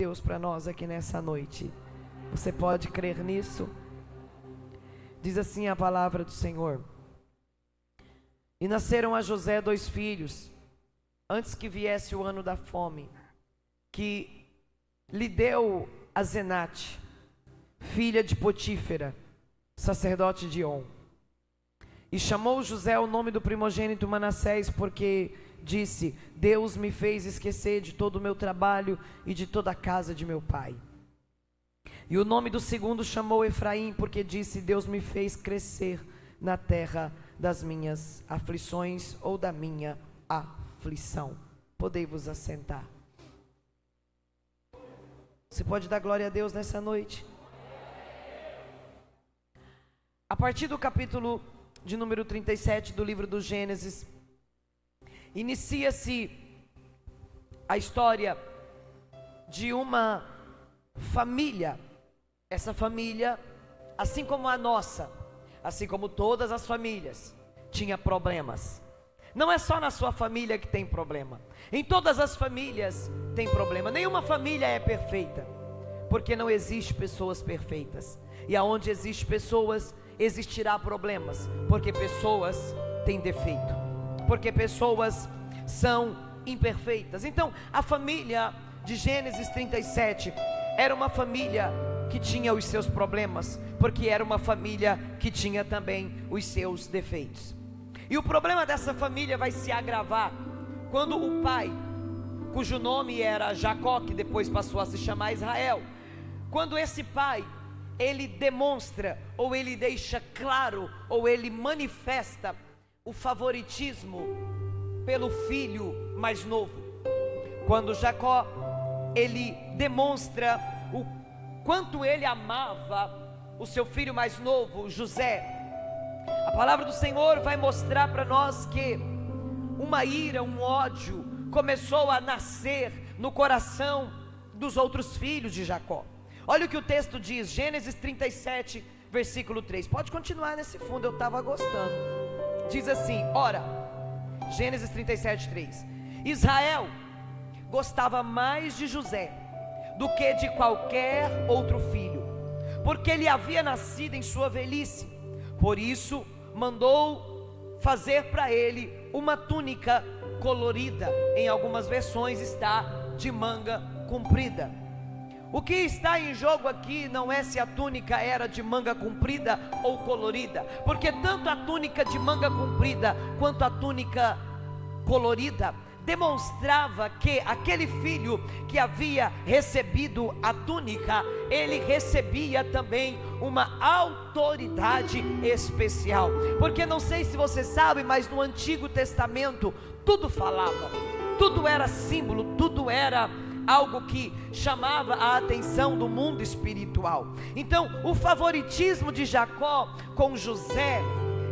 Deus para nós aqui nessa noite. Você pode crer nisso? Diz assim a palavra do Senhor: e nasceram a José 2 filhos, antes que viesse o ano da fome, que lhe deu a Zenate, filha de Potífera, sacerdote de On. E chamou José o nome do primogênito Manassés, porque disse: Deus me fez esquecer de todo o meu trabalho e de toda a casa de meu pai. E o nome do segundo chamou Efraim, porque disse: Deus me fez crescer na terra das minhas aflições, ou da minha aflição. Podei-vos assentar. Você pode dar glória a Deus nessa noite? A partir do capítulo de número 37 do livro do Gênesis, inicia-se a história de uma família. Essa família, assim como a nossa, assim como todas as famílias, tinha problemas. Não é só na sua família que tem problema, em todas as famílias tem problema. Nenhuma família é perfeita, porque não existe pessoas perfeitas. E aonde existe pessoas, existirá problemas, porque pessoas têm defeito, porque pessoas são imperfeitas. Então a família de Gênesis 37 era uma família que tinha os seus problemas, porque era uma família que tinha também os seus defeitos. E o problema dessa família vai se agravar quando o pai, cujo nome era Jacó, que depois passou a se chamar Israel, quando esse pai, ele demonstra, ou ele deixa claro, ou ele manifesta o favoritismo pelo filho mais novo. Quando Jacó, ele demonstra o quanto ele amava o seu filho mais novo, José, a palavra do Senhor vai mostrar para nós que uma ira, um ódio começou a nascer no coração dos outros filhos de Jacó. Olha o que o texto diz, Gênesis 37, versículo 3. Pode continuar nesse fundo, eu estava gostando. Diz assim, ora, Gênesis 37, 3. Israel gostava mais de José do que de qualquer outro filho, porque ele havia nascido em sua velhice. Por isso mandou fazer para ele uma túnica colorida. Em algumas versões está de manga comprida. O que está em jogo aqui não é se a túnica era de manga comprida ou colorida, porque tanto a túnica de manga comprida quanto a túnica colorida demonstrava que aquele filho que havia recebido a túnica, ele recebia também uma autoridade especial. Porque não sei se você sabe, mas no Antigo Testamento tudo falava, tudo era símbolo, tudo era algo que chamava a atenção do mundo espiritual. Então o favoritismo de Jacó com José,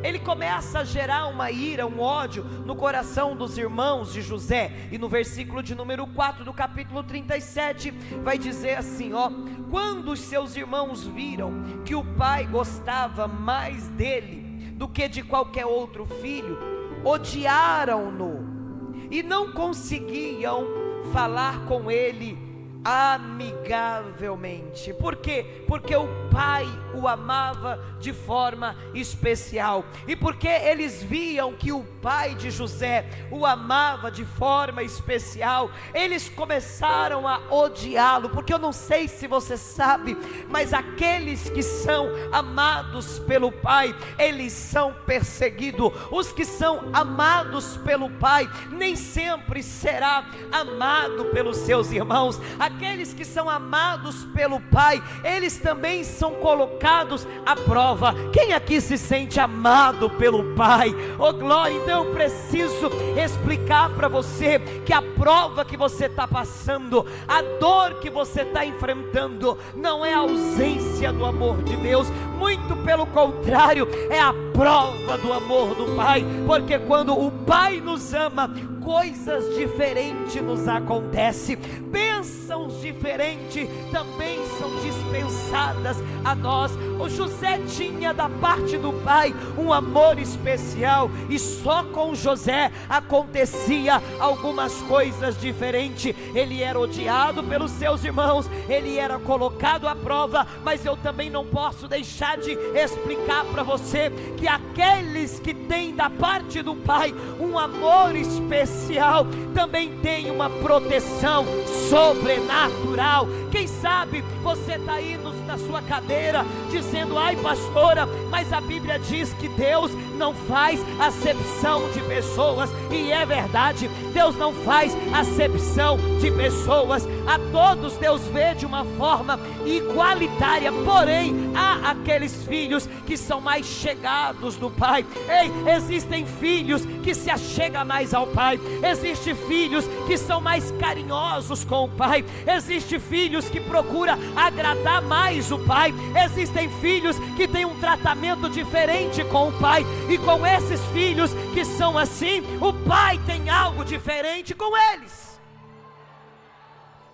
ele começa a gerar uma ira, um ódio no coração dos irmãos de José. E no versículo de número 4 do capítulo 37 vai dizer assim, ó: quando os seus irmãos viram que o pai gostava mais dele do que de qualquer outro filho, odiaram-no e não conseguiam falar com ele amigavelmente. Por quê? Porque o pai o amava de forma especial, e porque eles viam que o pai de José o amava de forma especial, eles começaram a odiá-lo. Porque eu não sei se você sabe, mas aqueles que são amados pelo pai, eles são perseguidos. Os que são amados pelo pai nem sempre será amado pelos seus irmãos. Aqueles que são amados pelo pai, eles também são colocados à prova. Quem aqui se sente amado pelo pai? Oh glória! Então eu preciso explicar para você que a prova que você está passando, a dor que você está enfrentando, não é a ausência do amor de Deus, muito pelo contrário, é a prova do amor do pai. Porque quando o pai nos ama, coisas diferentes nos acontecem, bênçãos diferentes também são dispensadas a nós. O José tinha da parte do pai um amor especial, e só com José acontecia algumas coisas diferentes. Ele era odiado pelos seus irmãos, ele era colocado à prova, mas eu também não posso deixar de explicar para você que aqueles que têm da parte do pai um amor especial também tem uma proteção sobrenatural. Quem sabe você está aí na sua cadeira dizendo: ai pastora, mas a Bíblia diz que Deus não faz acepção de pessoas, e é verdade, Deus não faz acepção de pessoas, a todos Deus vê de uma forma igualitária, porém há aqueles filhos que são mais chegados do pai. Ei, existem filhos que se achegam mais ao pai, existem filhos que são mais carinhosos com o pai, existem filhos que procuram agradar mais o pai, existem filhos que têm um tratamento diferente com o pai, e com esses filhos que são assim, o pai tem algo diferente com eles.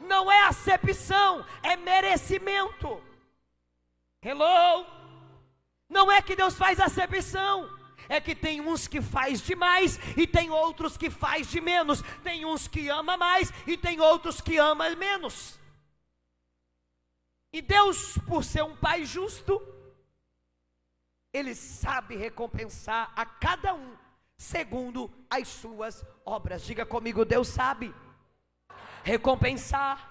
Não é acepção, é merecimento. Hello? Não é que Deus faz acepção, é que tem uns que faz demais e tem outros que faz de menos, tem uns que ama mais e tem outros que ama menos. E Deus, por ser um pai justo, Ele sabe recompensar a cada um segundo as suas obras. Diga comigo: Deus sabe recompensar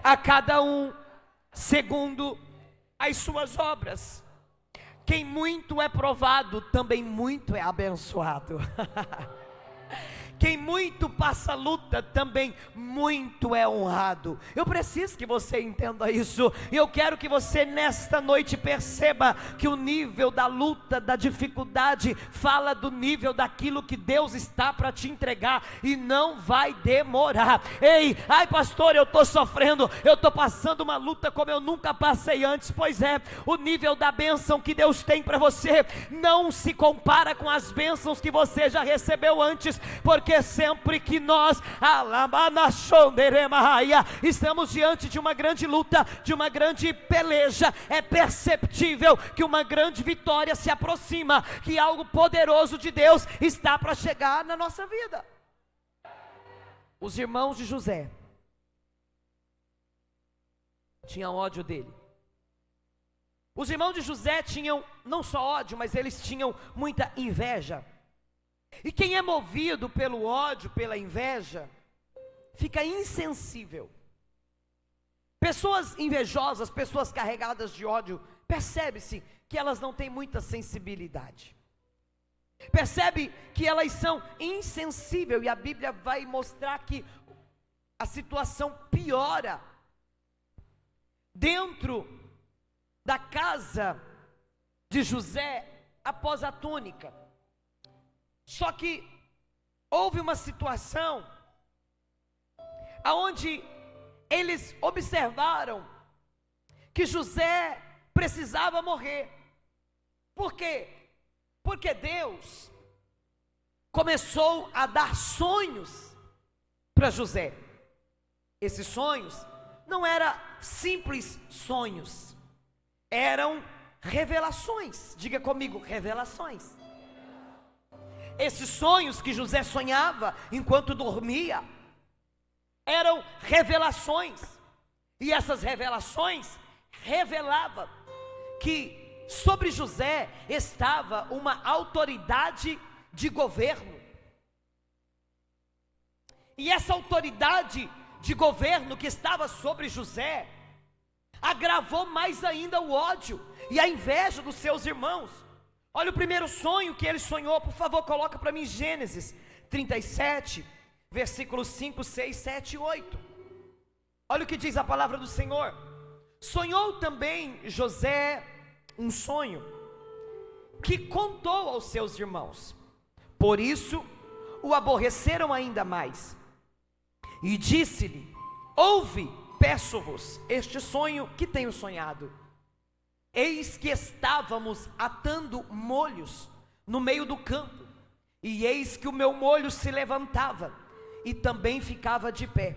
a cada um segundo as suas obras. Quem muito é provado, também muito é abençoado. Quem muito passa luta, também muito é honrado. Eu preciso que você entenda isso, e eu quero que você nesta noite perceba que o nível da luta, da dificuldade, fala do nível daquilo que Deus está para te entregar, e não vai demorar. Ei, ai pastor, eu estou sofrendo, eu estou passando uma luta como eu nunca passei antes. Pois é, o nível da bênção que Deus tem para você não se compara com as bênçãos que você já recebeu antes, porque sempre que nós estamos diante de uma grande luta, de uma grande peleja, é perceptível que uma grande vitória se aproxima, que algo poderoso de Deus está para chegar na nossa vida. Os irmãos de José tinham ódio dele. Os irmãos de José tinham não só ódio, mas eles tinham muita inveja. E quem é movido pelo ódio, pela inveja, fica insensível. Pessoas invejosas, pessoas carregadas de ódio, percebe-se que elas não têm muita sensibilidade. Percebe que elas são insensíveis, e a Bíblia vai mostrar que a situação piora dentro da casa de José após a túnica. Só que houve uma situação aonde eles observaram que José precisava morrer. Por quê? Porque Deus começou a dar sonhos para José. Esses sonhos não eram simples sonhos, eram revelações. Diga comigo: revelações. Esses sonhos que José sonhava enquanto dormia eram revelações, e essas revelações revelavam que sobre José estava uma autoridade de governo, e essa autoridade de governo que estava sobre José agravou mais ainda o ódio e a inveja dos seus irmãos. Olha o primeiro sonho que ele sonhou, por favor, coloca para mim Gênesis 37, versículos 5, 6, 7 e 8. Olha o que diz a palavra do Senhor. Sonhou também José um sonho, que contou aos seus irmãos, por isso o aborreceram ainda mais, e disse-lhe: ouve, peço-vos, este sonho que tenho sonhado. Eis que estávamos atando molhos no meio do campo, e eis que o meu molho se levantava, e também ficava de pé,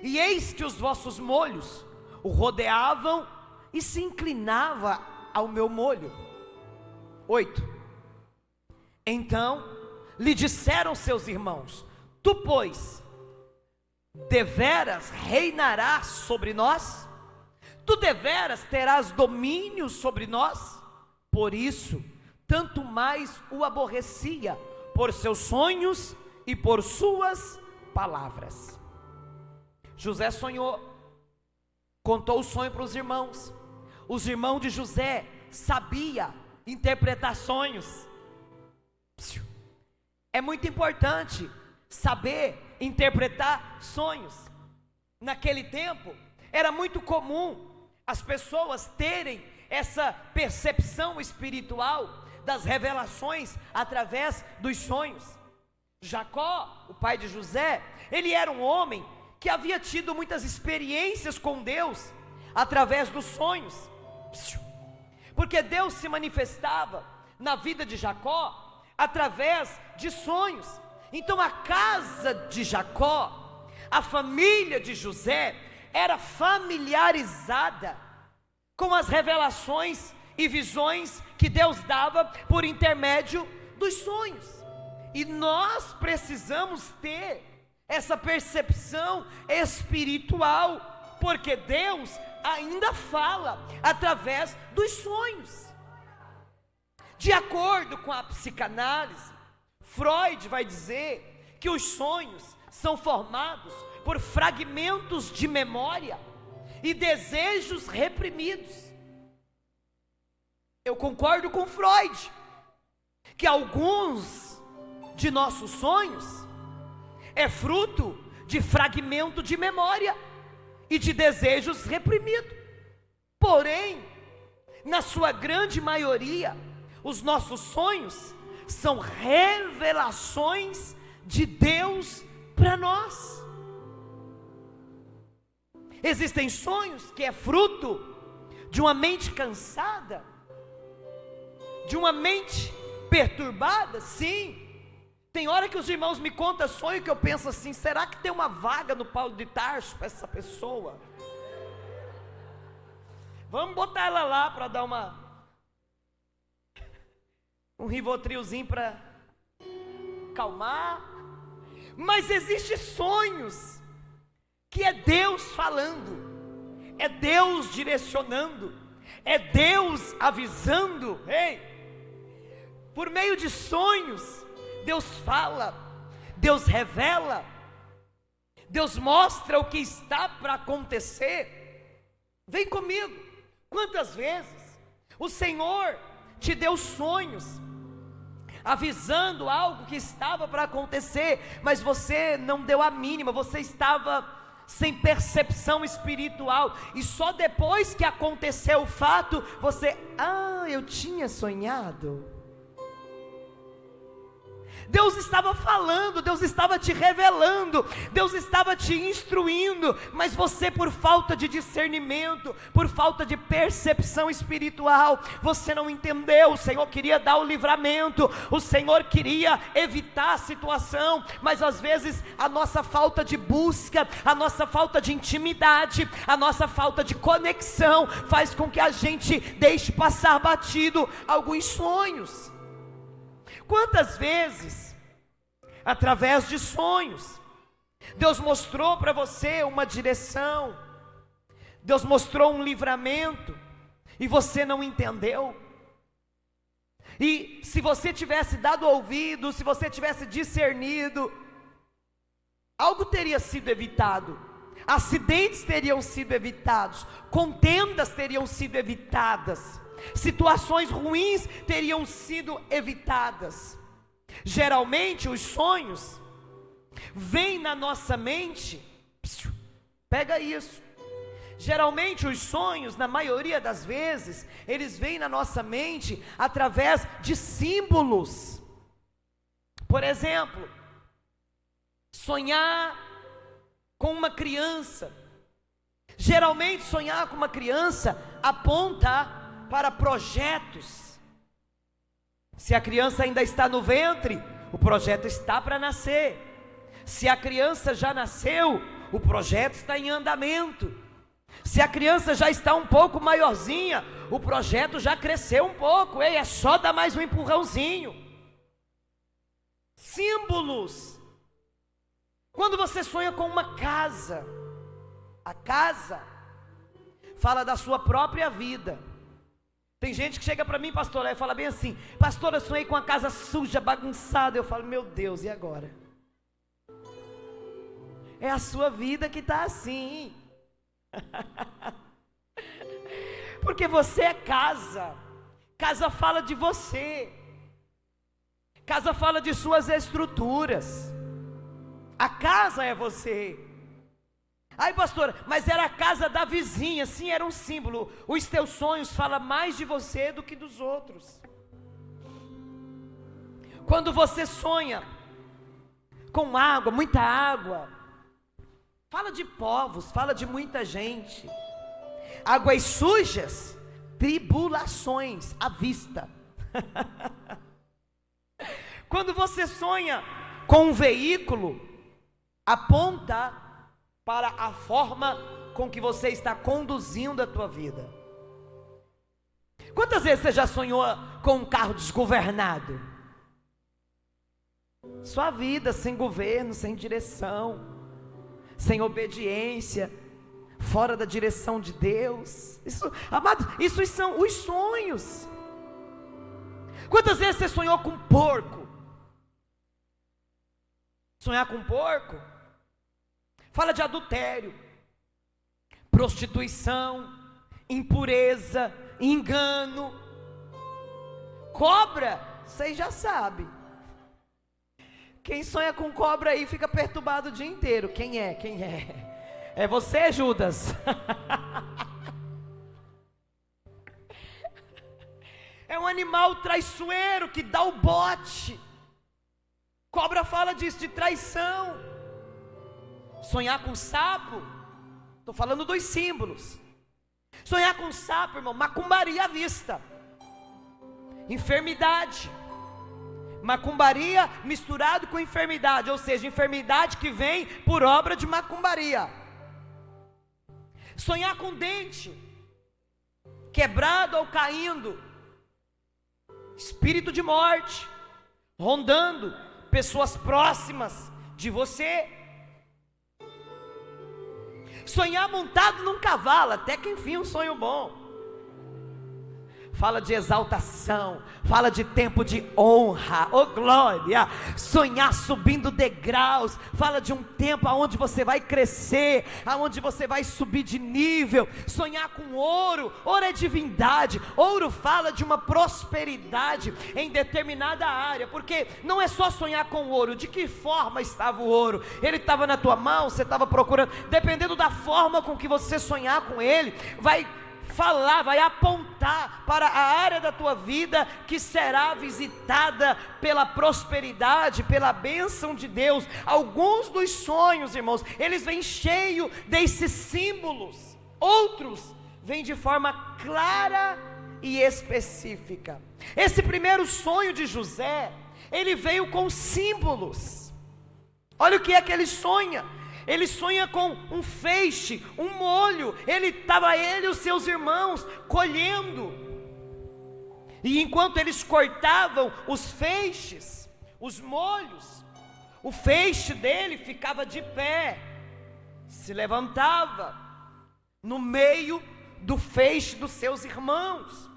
e eis que os vossos molhos o rodeavam, e se inclinava ao meu molho. 8. Então lhe disseram seus irmãos: tu, pois, deveras reinarás sobre nós? Tu deveras terás domínio sobre nós? Por isso, tanto mais o aborrecia, por seus sonhos e por suas palavras. José sonhou, contou o sonho para os irmãos. Os irmãos de José sabiam interpretar sonhos. É muito importante saber interpretar sonhos. Naquele tempo, era muito comum as pessoas terem essa percepção espiritual das revelações através dos sonhos. Jacó, o pai de José, ele era um homem que havia tido muitas experiências com Deus através dos sonhos, porque Deus se manifestava na vida de Jacó através de sonhos. Então a casa de Jacó, a família de José, era familiarizada com as revelações e visões que Deus dava por intermédio dos sonhos. E nós precisamos ter essa percepção espiritual, porque Deus ainda fala através dos sonhos. De acordo com a psicanálise, Freud vai dizer que os sonhos são formados por fragmentos de memória e desejos reprimidos. Eu concordo com Freud, que alguns de nossos sonhos é fruto de fragmento de memória e de desejos reprimidos. Porém, na sua grande maioria, os nossos sonhos são revelações de Deus para nós. Existem sonhos que é fruto de uma mente cansada, de uma mente perturbada. Sim, tem hora que os irmãos me contam sonho que eu penso assim: será que tem uma vaga no Paulo de Tarso para essa pessoa? Vamos botar ela lá para dar um rivotrilzinho para calmar. Mas existem sonhos que é Deus falando, é Deus direcionando, é Deus avisando. Ei, por meio de sonhos, Deus fala, Deus revela, Deus mostra o que está para acontecer. Vem comigo. Quantas vezes o Senhor te deu sonhos, avisando algo que estava para acontecer, mas você não deu a mínima, você estava sem percepção espiritual, e só depois que aconteceu o fato, você, eu tinha sonhado. Deus estava falando, Deus estava te revelando, Deus estava te instruindo, mas você, por falta de discernimento, por falta de percepção espiritual, você não entendeu. O Senhor queria dar o livramento, o Senhor queria evitar a situação, mas às vezes a nossa falta de busca, a nossa falta de intimidade, a nossa falta de conexão faz com que a gente deixe passar batido alguns sonhos. Quantas vezes, através de sonhos, Deus mostrou para você uma direção, Deus mostrou um livramento, e você não entendeu? E se você tivesse dado ouvido, se você tivesse discernido, algo teria sido evitado, acidentes teriam sido evitados, contendas teriam sido evitadas, situações ruins teriam sido evitadas. Geralmente os sonhos vêm na nossa mente, pega isso. Geralmente os sonhos, na maioria das vezes, eles vêm na nossa mente através de símbolos. Por exemplo, sonhar com uma criança. Geralmente sonhar com uma criança aponta para projetos. Se a criança ainda está no ventre, o projeto está para nascer. Se a criança já nasceu, o projeto está em andamento. Se a criança já está um pouco maiorzinha, o projeto já cresceu um pouco, ei, é só dar mais um empurrãozinho. Símbolos. Quando você sonha com uma casa, a casa fala da sua própria vida. Tem gente que chega para mim, pastor, e fala bem assim: pastor, eu sonhei com a casa suja, bagunçada. Eu falo: meu Deus, e agora? É a sua vida que está assim. Porque você é casa. Casa fala de você. Casa fala de suas estruturas. A casa é você. Ai, pastora, mas era a casa da vizinha. Sim, era um símbolo. Os teus sonhos falam mais de você do que dos outros. Quando você sonha com água, muita água, fala de povos, fala de muita gente. Águas sujas, tribulações à vista. Quando você sonha com um veículo, aponta para a forma com que você está conduzindo a tua vida. Quantas vezes você já sonhou com um carro desgovernado? Sua vida sem governo, sem direção, sem obediência, fora da direção de Deus. Isso, amado, isso são os sonhos. Quantas vezes você sonhou com porco? Sonhar com porco fala de adultério, prostituição, impureza, engano. Cobra, vocês já sabem. Quem sonha com cobra aí fica perturbado o dia inteiro. Quem é? Quem é? É você, Judas? É um animal traiçoeiro que dá o bote. Cobra fala disso, de traição. Sonhar com sapo, estou falando dos símbolos. Sonhar com sapo, irmão, macumbaria à vista. Enfermidade. Macumbaria misturado com enfermidade, ou seja, enfermidade que vem por obra de macumbaria. Sonhar com dente quebrado ou caindo, espírito de morte rondando pessoas próximas de você. Sonhar montado num cavalo, até que enfim um sonho bom. Fala de exaltação, fala de tempo de honra, oh glória. Sonhar subindo degraus, fala de um tempo aonde você vai crescer, aonde você vai subir de nível. Sonhar com ouro, ouro é divindade, ouro fala de uma prosperidade em determinada área, porque não é só sonhar com ouro. De que forma estava o ouro? Ele estava na tua mão, você estava procurando, dependendo da forma com que você sonhar com ele, vai falar, vai apontar para a área da tua vida que será visitada pela prosperidade, pela bênção de Deus. Alguns dos sonhos, irmãos, eles vêm cheios desses símbolos, outros vêm de forma clara e específica. Esse primeiro sonho de José, ele veio com símbolos. Olha o que é que ele sonha. Ele sonha com um feixe, um molho. Ele e os seus irmãos colhendo. E enquanto eles cortavam os feixes, os molhos, o feixe dele ficava de pé, se levantava no meio do feixe dos seus irmãos.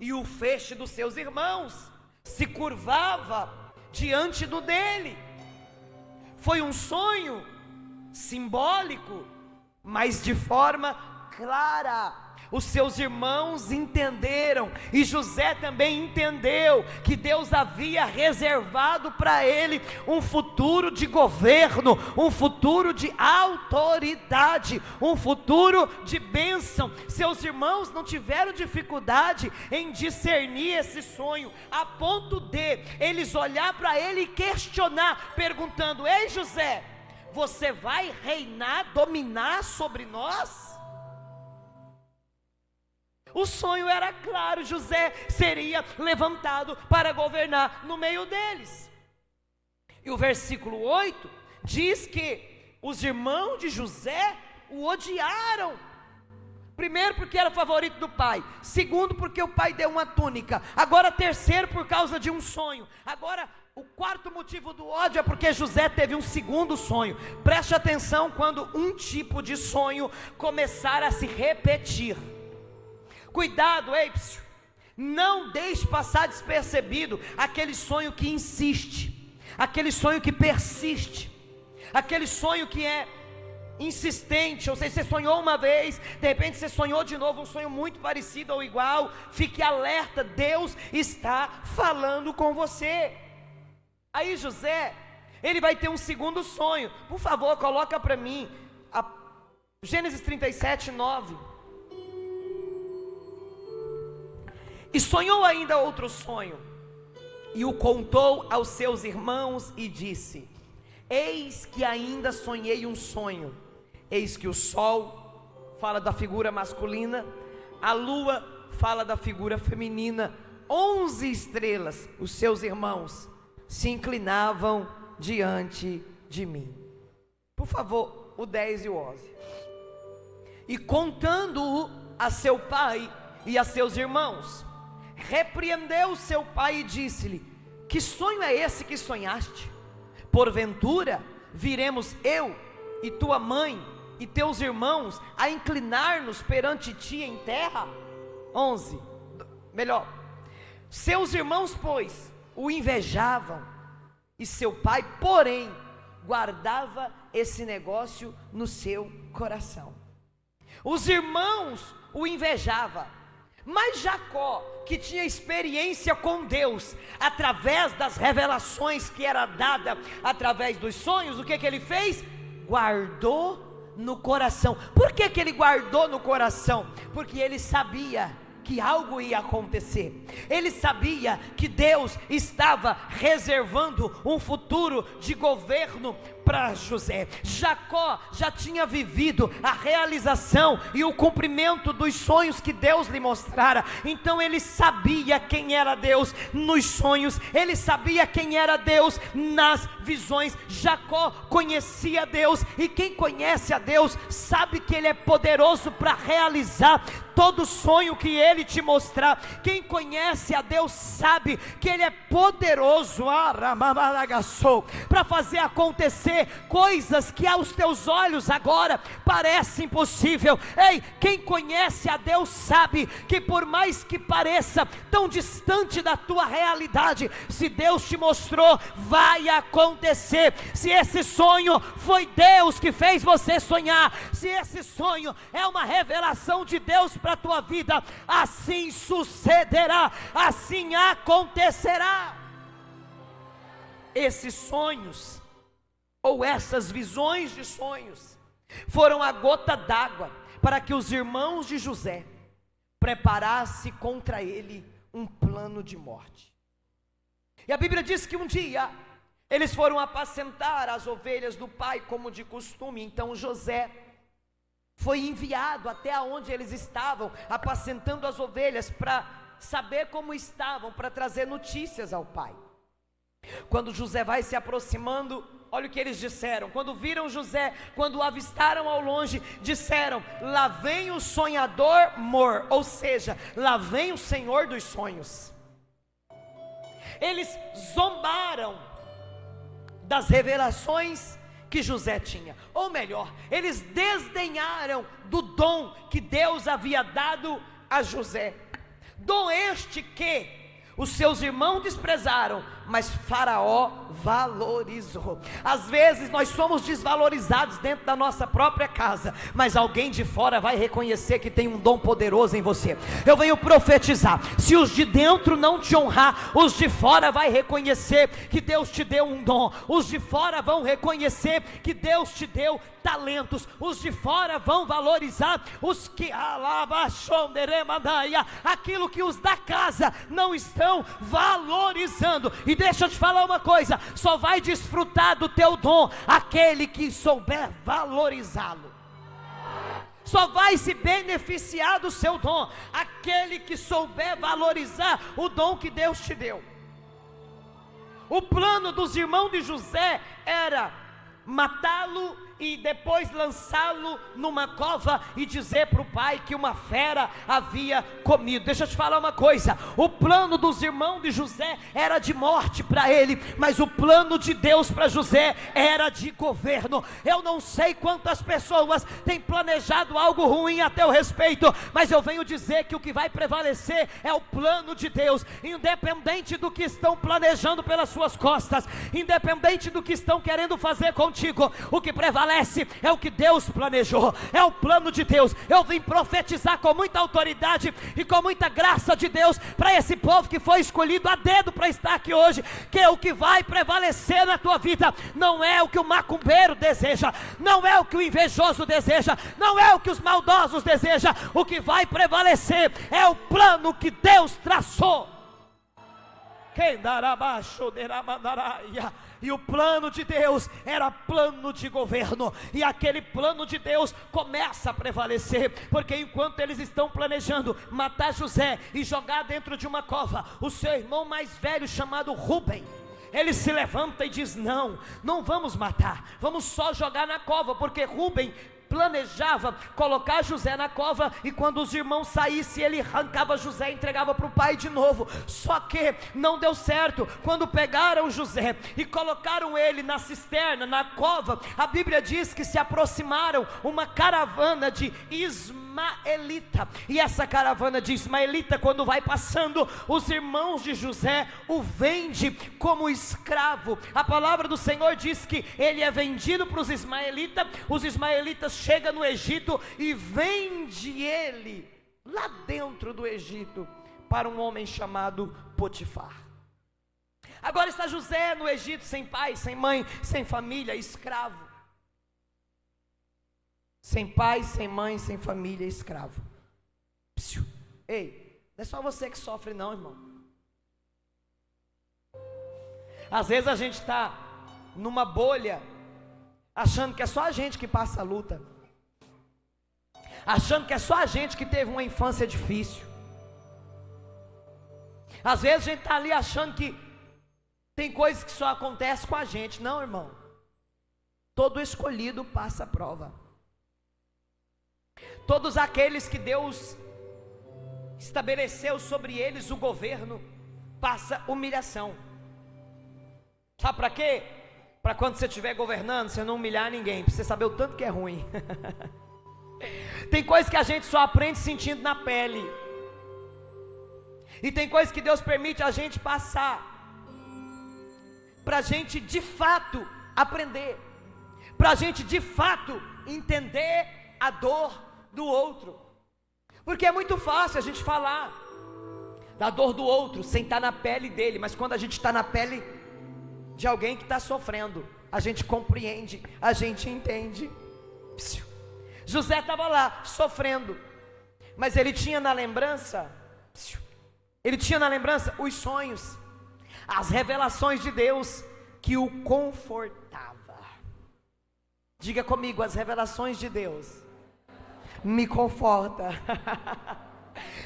E o feixe dos seus irmãos se curvava diante do dele. Foi um sonho simbólico, mas de forma clara. Os seus irmãos entenderam, e José também entendeu que Deus havia reservado para ele um futuro de governo, um futuro de autoridade, um futuro de bênção. Seus irmãos não tiveram dificuldade em discernir esse sonho, a ponto de eles olhar para ele e questionar, perguntando: ei José, você vai reinar, dominar sobre nós? O sonho era claro, José seria levantado para governar no meio deles. E o versículo 8 diz que os irmãos de José o odiaram. Primeiro, porque era favorito do pai. Segundo, porque o pai deu uma túnica. Agora, terceiro, por causa de um sonho. Agora, o quarto motivo do ódio é porque José teve um segundo sonho. Preste atenção quando um tipo de sonho começar a se repetir. Cuidado, Eipsio. Não deixe passar despercebido aquele sonho que insiste, aquele sonho que persiste, aquele sonho que é insistente. Ou seja, você sonhou uma vez, de repente você sonhou de novo, um sonho muito parecido ou igual. Fique alerta, Deus está falando com você. Aí José, ele vai ter um segundo sonho. Por favor, coloca para mim Gênesis 37, 9. E sonhou ainda outro sonho, e o contou aos seus irmãos e disse: eis que ainda sonhei um sonho. Eis que o sol fala da figura masculina, a lua fala da figura feminina, 11 estrelas, os seus irmãos, se inclinavam diante de mim. Por favor, o 10 e o 11. E contando-o a seu pai e a seus irmãos, repreendeu seu pai e disse-lhe: que sonho é esse que sonhaste? Porventura viremos eu e tua mãe e teus irmãos a inclinar-nos perante ti em terra? 11. Melhor, seus irmãos, pois, o invejavam, e seu pai, porém, guardava esse negócio no seu coração. Os irmãos o invejavam, mas Jacó, que tinha experiência com Deus, através das revelações que era dada através dos sonhos, o que ele fez? Guardou no coração. Por que ele guardou no coração? Porque ele sabia que algo ia acontecer. Ele sabia que Deus estava reservando um futuro de governo para José. Jacó já tinha vivido a realização e o cumprimento dos sonhos que Deus lhe mostrara. Então ele sabia quem era Deus nos sonhos, ele sabia quem era Deus nas visões. Jacó conhecia Deus, e quem conhece a Deus sabe que Ele é poderoso para realizar todo sonho que Ele te mostrar. Quem conhece a Deus sabe que Ele é poderoso para fazer acontecer coisas que aos teus olhos agora parece impossível. Ei, quem conhece a Deus sabe que por mais que pareça tão distante da tua realidade, se Deus te mostrou, vai acontecer. Se esse sonho foi Deus que fez você sonhar, se esse sonho é uma revelação de Deus para a tua vida, assim sucederá, assim acontecerá. Esses sonhos, ou essas visões de sonhos, foram a gota d'água para que os irmãos de José preparassem contra ele um plano de morte. E a Bíblia diz que um dia eles foram apacentar as ovelhas do pai, como de costume. Então José foi enviado até onde eles estavam, apacentando as ovelhas, para saber como estavam, para trazer notícias ao pai. Quando José vai se aproximando, olha o que eles disseram. Quando viram José, quando o avistaram ao longe, disseram: lá vem o sonhador mor, ou seja, lá vem o Senhor dos sonhos. Eles zombaram das revelações que José tinha, ou melhor, eles desdenharam do dom que Deus havia dado a José. Dom este que os seus irmãos desprezaram, mas Faraó valorizou. Às vezes nós somos desvalorizados dentro da nossa própria casa, mas alguém de fora vai reconhecer que tem um dom poderoso em você. Eu venho profetizar: se os de dentro não te honrar, os de fora vai reconhecer que Deus te deu um dom. Os de fora vão reconhecer que Deus te deu talentos. Os de fora vão valorizar os que aquilo que os da casa não estão valorizando. E deixa eu te falar uma coisa: só vai desfrutar do teu dom aquele que souber valorizá-lo. Só vai se beneficiar do seu dom aquele que souber valorizar o dom que Deus te deu. O plano dos irmãos de José era matá-lo e depois lançá-lo numa cova e dizer para o pai que uma fera havia comido. Deixa eu te falar uma coisa: o plano dos irmãos de José era de morte para ele, mas o plano de Deus para José era de governo. Eu não sei quantas pessoas têm planejado algo ruim a teu respeito, mas eu venho dizer que o que vai prevalecer é o plano de Deus, independente do que estão planejando pelas suas costas, independente do que estão querendo fazer contigo. O que prevalece é o que Deus planejou, é o plano de Deus. Eu vim profetizar com muita autoridade e com muita graça de Deus para esse povo que foi escolhido a dedo para estar aqui hoje, que o que vai prevalecer na tua vida não é o que o macumbeiro deseja, não é o que o invejoso deseja, não é o que os maldosos desejam. O que vai prevalecer é o plano que Deus traçou. E o plano de Deus era plano de governo, e aquele plano de Deus começa a prevalecer, porque enquanto eles estão planejando matar José e jogar dentro de uma cova, o seu irmão mais velho, chamado Rúben, ele se levanta e diz: não vamos matar, vamos só jogar na cova, porque Rúben planejava colocar José na cova, e quando os irmãos saíssem, ele arrancava José e entregava para o pai de novo. Só que não deu certo. Quando pegaram José e colocaram ele na cisterna, na cova, a Bíblia diz que se aproximaram uma caravana de ismaelita, e essa caravana de ismaelita, quando vai passando, os irmãos de José o vendem como escravo. A palavra do Senhor diz que ele é vendido para os ismaelitas chega no Egito e vende ele lá dentro do Egito para um homem chamado Potifar. Agora está José no Egito, sem pai, sem mãe, sem família, escravo. Sem pai, sem mãe, sem família, escravo. Psiu. Ei, não é só você que sofre não, irmão. Às vezes a gente está numa bolha, achando que é só a gente que passa a luta, achando que é só a gente que teve uma infância difícil. Às vezes a gente está ali achando que tem coisas que só acontecem com a gente. Não, irmão, todo escolhido passa a prova. Todos aqueles que Deus estabeleceu sobre eles o governo, passa humilhação. Sabe para quê? Para quando você estiver governando, você não humilhar ninguém, para você saber o tanto que é ruim. Tem coisas que a gente só aprende sentindo na pele, e tem coisas que Deus permite a gente passar, para a gente de fato aprender, para a gente de fato entender a dor do outro. Porque é muito fácil a gente falar da dor do outro sem estar na pele dele, mas quando a gente está na pele de alguém que está sofrendo, a gente compreende, a gente entende. José estava lá sofrendo, mas ele tinha na lembrança os sonhos, as revelações de Deus que o confortava. Diga comigo: as revelações de Deus me conforta.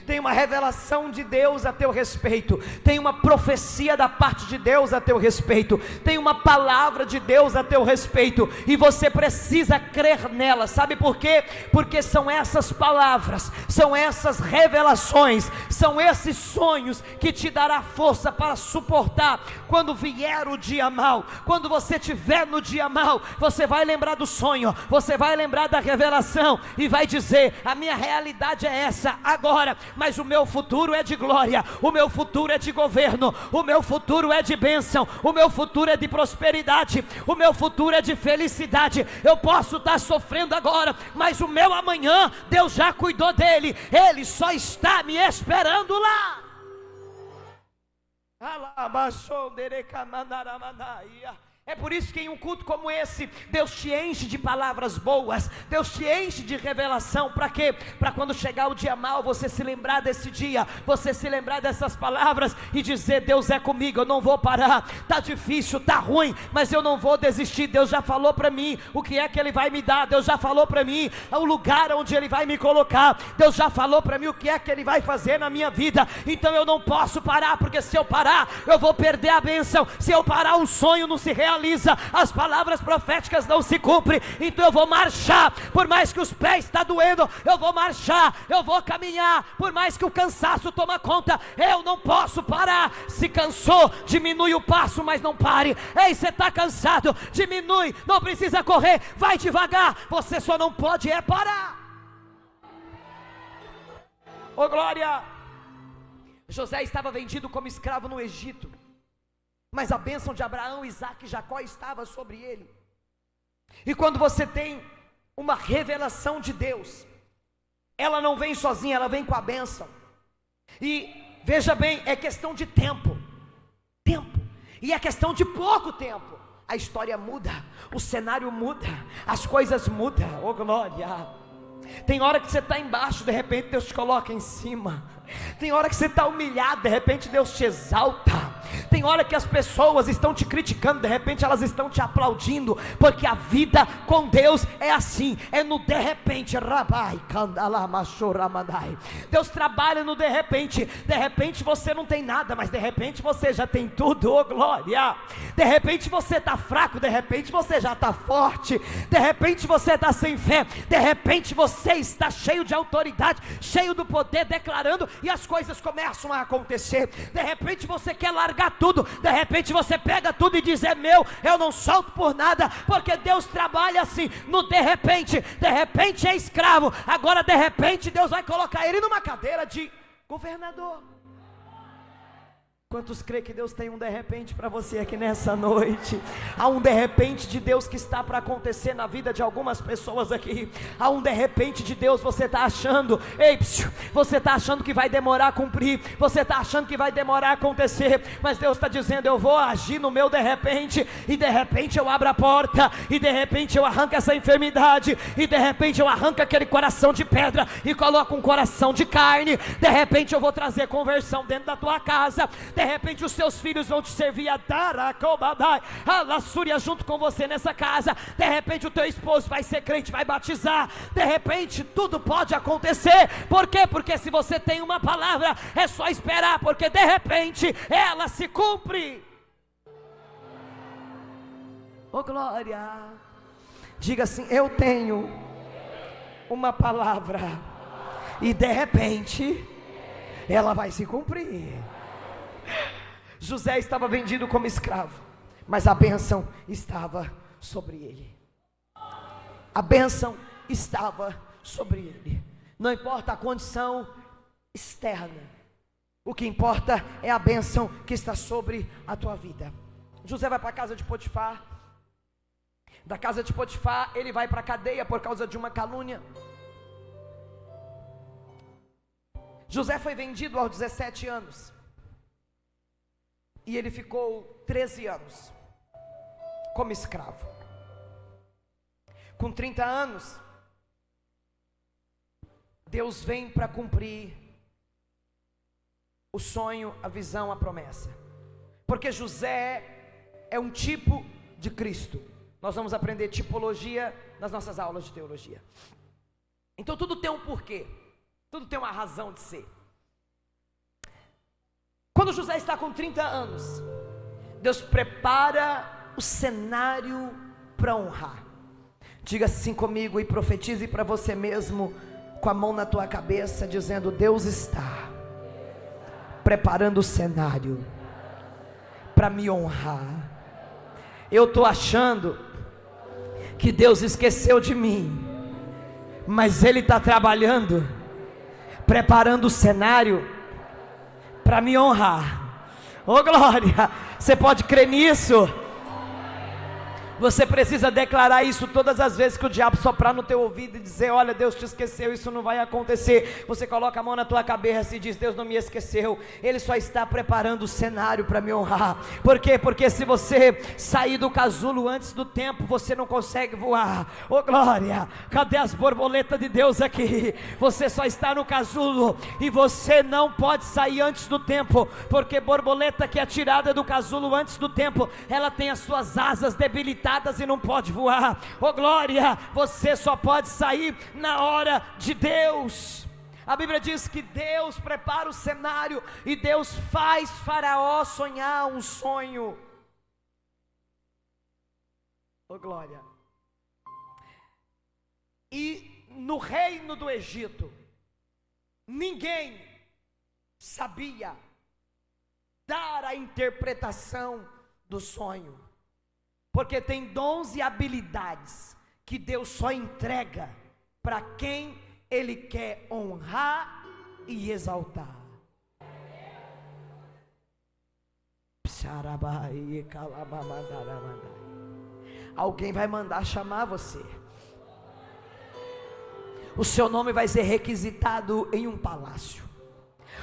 Tem uma revelação de Deus a teu respeito, tem uma profecia da parte de Deus a teu respeito, tem uma palavra de Deus a teu respeito, e você precisa crer nela. Sabe por quê? Porque são essas palavras, são essas revelações, são esses sonhos que te dará força para suportar quando vier o dia mau. Quando você estiver no dia mau, você vai lembrar do sonho, você vai lembrar da revelação e vai dizer: a minha realidade é essa agora, mas o meu futuro é de glória, o meu futuro é de governo, o meu futuro é de bênção, o meu futuro é de prosperidade, o meu futuro é de felicidade. Eu posso estar sofrendo agora, mas o meu amanhã Deus já cuidou dele, ele só está me esperando lá. É por isso que em um culto como esse, Deus te enche de palavras boas, Deus te enche de revelação. Para quê? Para quando chegar o dia mau, você se lembrar desse dia, você se lembrar dessas palavras e dizer: Deus é comigo, eu não vou parar. Está difícil, está ruim, mas eu não vou desistir. Deus já falou para mim o que é que Ele vai me dar, Deus já falou para mim o lugar onde Ele vai me colocar, Deus já falou para mim o que é que Ele vai fazer na minha vida. Então eu não posso parar, porque se eu parar, eu vou perder a bênção. Se eu parar, o sonho não se realiza. realiza, as palavras proféticas não se cumprem. Então eu vou marchar, por mais que os pés estão doendo, eu vou marchar, eu vou caminhar, por mais que o cansaço toma conta, eu não posso parar. Se cansou, diminui o passo, mas não pare. Ei, você está cansado, diminui, não precisa correr, vai devagar, você só não pode parar. Oh glória! José estava vendido como escravo no Egito, mas a bênção de Abraão, Isaac e Jacó estava sobre ele. E quando você tem uma revelação de Deus, ela não vem sozinha, ela vem com a bênção. E veja bem, é questão de tempo, e é questão de pouco tempo, a história muda, o cenário muda, as coisas mudam. Oh glória! Tem hora que você está embaixo, de repente Deus te coloca em cima. Tem hora que você está humilhado, de repente Deus te exalta. Tem hora que as pessoas estão te criticando, de repente elas estão te aplaudindo, porque a vida com Deus é assim, é no de repente. Deus trabalha no de repente você não tem nada, mas de repente você já tem tudo. Oh glória! De repente você está fraco, de repente você já está forte, de repente você está sem fé, de repente você está cheio de autoridade, cheio do poder, declarando, e as coisas começam a acontecer. De repente você quer largar tudo, de repente você pega tudo e diz: é meu, eu não solto por nada, porque Deus trabalha assim, no de repente é escravo, agora de repente Deus vai colocar ele numa cadeira de governador. Quantos creem que Deus tem um de repente para você aqui nessa noite? Há um de repente de Deus que está para acontecer na vida de algumas pessoas aqui. Há um de repente de Deus. Você está achando, você está achando que vai demorar a cumprir, você está achando que vai demorar a acontecer, mas Deus está dizendo: eu vou agir no meu de repente, e de repente eu abro a porta, e de repente eu arranco essa enfermidade, e de repente eu arranco aquele coração de pedra e coloco um coração de carne. De repente eu vou trazer conversão dentro da tua casa. De repente os seus filhos vão te servir a Lassúria junto com você nessa casa. De repente o teu esposo vai ser crente, vai batizar. De repente tudo pode acontecer. Por quê? Porque se você tem uma palavra, é só esperar, porque de repente ela se cumpre. Oh glória! Diga assim: eu tenho uma palavra, e de repente ela vai se cumprir. José estava vendido como escravo, mas a bênção estava sobre ele. A bênção estava sobre ele. Não importa a condição externa, o que importa é a bênção que está sobre a tua vida. José vai para a casa de Potifar. Da casa de Potifar ele vai para a cadeia por causa de uma calúnia. José foi vendido aos 17 anos. E ele ficou 13 anos como escravo. Com 30 anos, Deus vem para cumprir o sonho, a visão, a promessa. Porque José é um tipo de Cristo. Nós vamos aprender tipologia nas nossas aulas de teologia. Então tudo tem um porquê, tudo tem uma razão de ser. Quando José está com 30 anos, Deus prepara o cenário para honrar. Diga assim comigo e profetize para você mesmo, com a mão na tua cabeça, dizendo: Deus está preparando o cenário para me honrar. Eu estou achando que Deus esqueceu de mim, mas Ele está trabalhando, preparando o cenário para me honrar. Oh glória! Você pode crer nisso? Você precisa declarar isso todas as vezes que o diabo soprar no teu ouvido e dizer: olha, Deus te esqueceu, isso não vai acontecer. Você coloca a mão na tua cabeça e diz: Deus não me esqueceu, Ele só está preparando o cenário para me honrar. Por quê? Porque se você sair do casulo antes do tempo, você não consegue voar. Oh glória! Cadê as borboletas de Deus aqui? Você só está no casulo e você não pode sair antes do tempo, porque borboleta que é tirada do casulo antes do tempo, ela tem as suas asas debilitadas e não pode voar. Oh glória! Você só pode sair na hora de Deus. A Bíblia diz que Deus prepara o cenário e Deus faz Faraó sonhar um sonho. Oh glória. E no reino do Egito, ninguém sabia dar a interpretação do sonho, porque tem dons e habilidades que Deus só entrega para quem Ele quer honrar e exaltar. Alguém vai mandar chamar você. O seu nome vai ser requisitado em um palácio.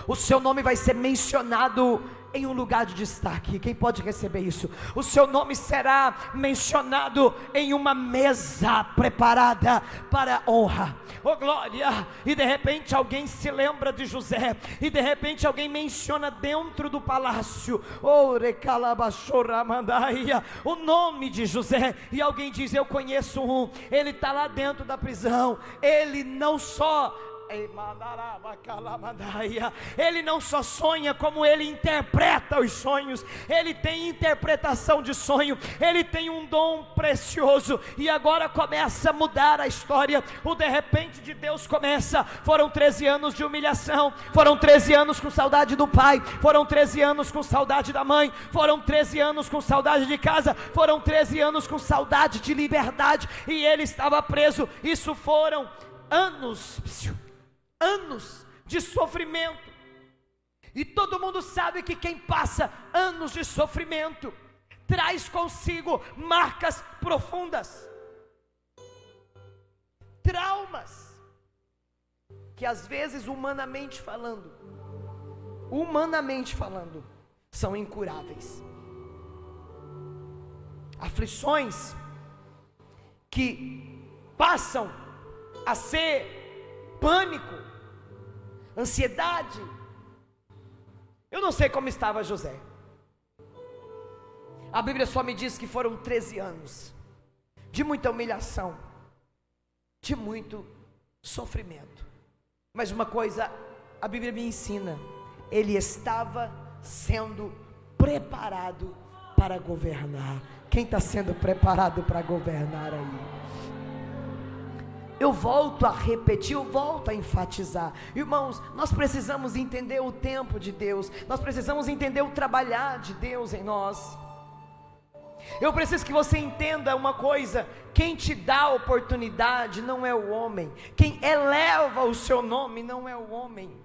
O seu nome vai ser mencionado em um lugar de destaque. Quem pode receber isso? O seu nome será mencionado em uma mesa preparada para honra. Oh glória! E de repente alguém se lembra de José, e de repente alguém menciona dentro do palácio, oh recalabachorramandaia, o nome de José, e alguém diz: eu conheço um, ele está lá dentro da prisão. Ele não só ele não só sonha, como ele interpreta os sonhos. Ele tem interpretação de sonho, ele tem um dom precioso. E agora começa a mudar a história. O de repente de Deus começa. Foram 13 anos de humilhação, foram 13 anos com saudade do pai, foram 13 anos com saudade da mãe, foram 13 anos com saudade de casa, foram 13 anos com saudade de liberdade, e ele estava preso. Isso foram anos de sofrimento. E todo mundo sabe que quem passa anos de sofrimento traz consigo marcas profundas, traumas que às vezes humanamente falando, são incuráveis. Aflições que passam a ser pânico, ansiedade. Eu não sei como estava José. A Bíblia só me diz que foram 13 anos de muita humilhação, de muito sofrimento. Mas uma coisa a Bíblia me ensina: ele estava sendo preparado para governar. Quem está sendo preparado para governar aí? Eu volto a repetir, eu volto a enfatizar. Irmãos, nós precisamos entender o tempo de Deus. Nós precisamos entender o trabalhar de Deus em nós. Eu preciso que você entenda uma coisa: quem te dá a oportunidade não é o homem. Quem eleva o seu nome não é o homem.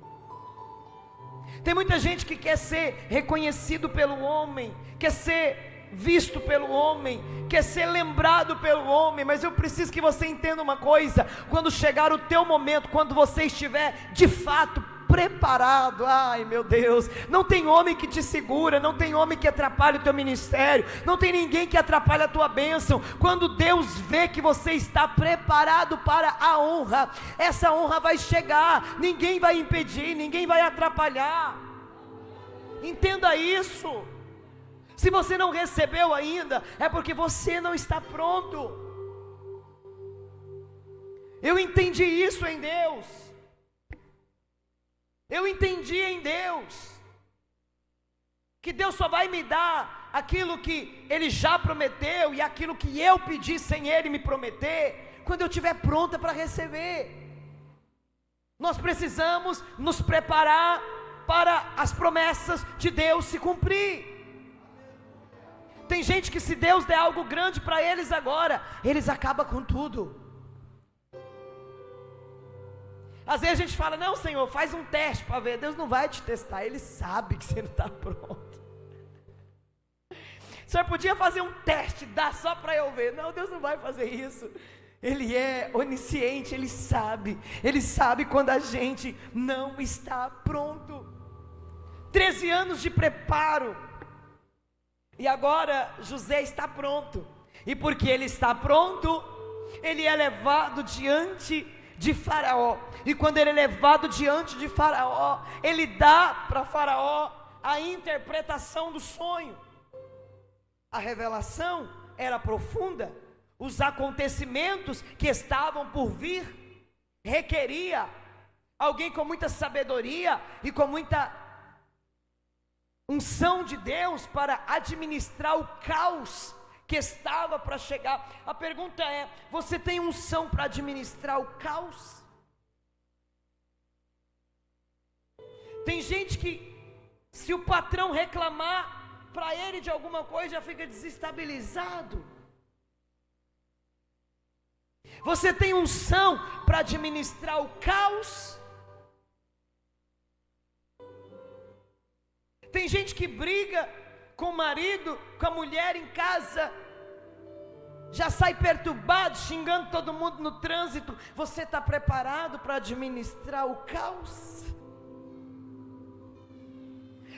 Tem muita gente que quer ser reconhecido pelo homem, quer ser visto pelo homem, quer ser lembrado pelo homem. Mas eu preciso que você entenda uma coisa: quando chegar o teu momento, quando você estiver de fato preparado, ai meu Deus, não tem homem que te segura, não tem homem que atrapalhe o teu ministério, não tem ninguém que atrapalhe a tua bênção. Quando Deus vê que você está preparado para a honra, essa honra vai chegar, ninguém vai impedir, ninguém vai atrapalhar. Entenda isso. Se você não recebeu ainda, é porque você não está pronto. Eu entendi isso em Deus. Eu entendi em Deus que Deus só vai me dar aquilo que Ele já prometeu, e aquilo que eu pedi sem Ele me prometer, quando eu estiver pronta para receber. Nós precisamos nos preparar para as promessas de Deus se cumprir. Tem gente que, se Deus der algo grande para eles agora, eles acabam com tudo. Às vezes a gente fala: não, Senhor, faz um teste para ver. Deus não vai te testar, Ele sabe que você não está pronto. O Senhor podia fazer um teste, dá só para eu ver. Não, Deus não vai fazer isso. Ele é onisciente, Ele sabe quando a gente não está pronto. 13 anos de preparo, e agora José está pronto. E porque ele está pronto, ele é levado diante de Faraó. E quando ele é levado diante de Faraó, ele dá para Faraó a interpretação do sonho. A revelação era profunda. Os acontecimentos que estavam por vir requeria alguém com muita sabedoria e com muita unção de Deus para administrar o caos que estava para chegar. A pergunta é: você tem unção para administrar o caos? Tem gente que, se o patrão reclamar para ele de alguma coisa, já fica desestabilizado. Você tem unção para administrar o caos? Tem gente que briga com o marido, com a mulher em casa, já sai perturbado, xingando todo mundo no trânsito. Você está preparado para administrar o caos?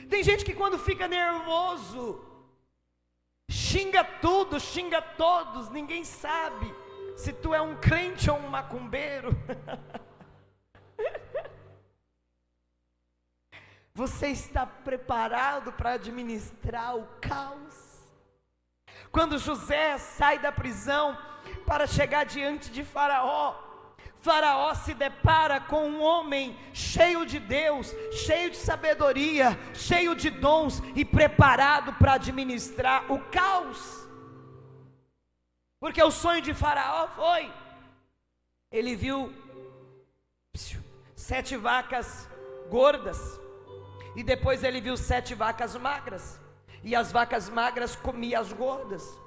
Tem gente que quando fica nervoso, xinga tudo, xinga todos, ninguém sabe se tu é um crente ou um macumbeiro. Você está preparado para administrar o caos? Quando José sai da prisão para chegar diante de Faraó, Faraó se depara com um homem cheio de Deus, cheio de sabedoria, cheio de dons e preparado para administrar o caos. Porque o sonho de Faraó foi: ele viu 7 vacas gordas, e depois ele viu 7 vacas magras, e as vacas magras comiam as gordas,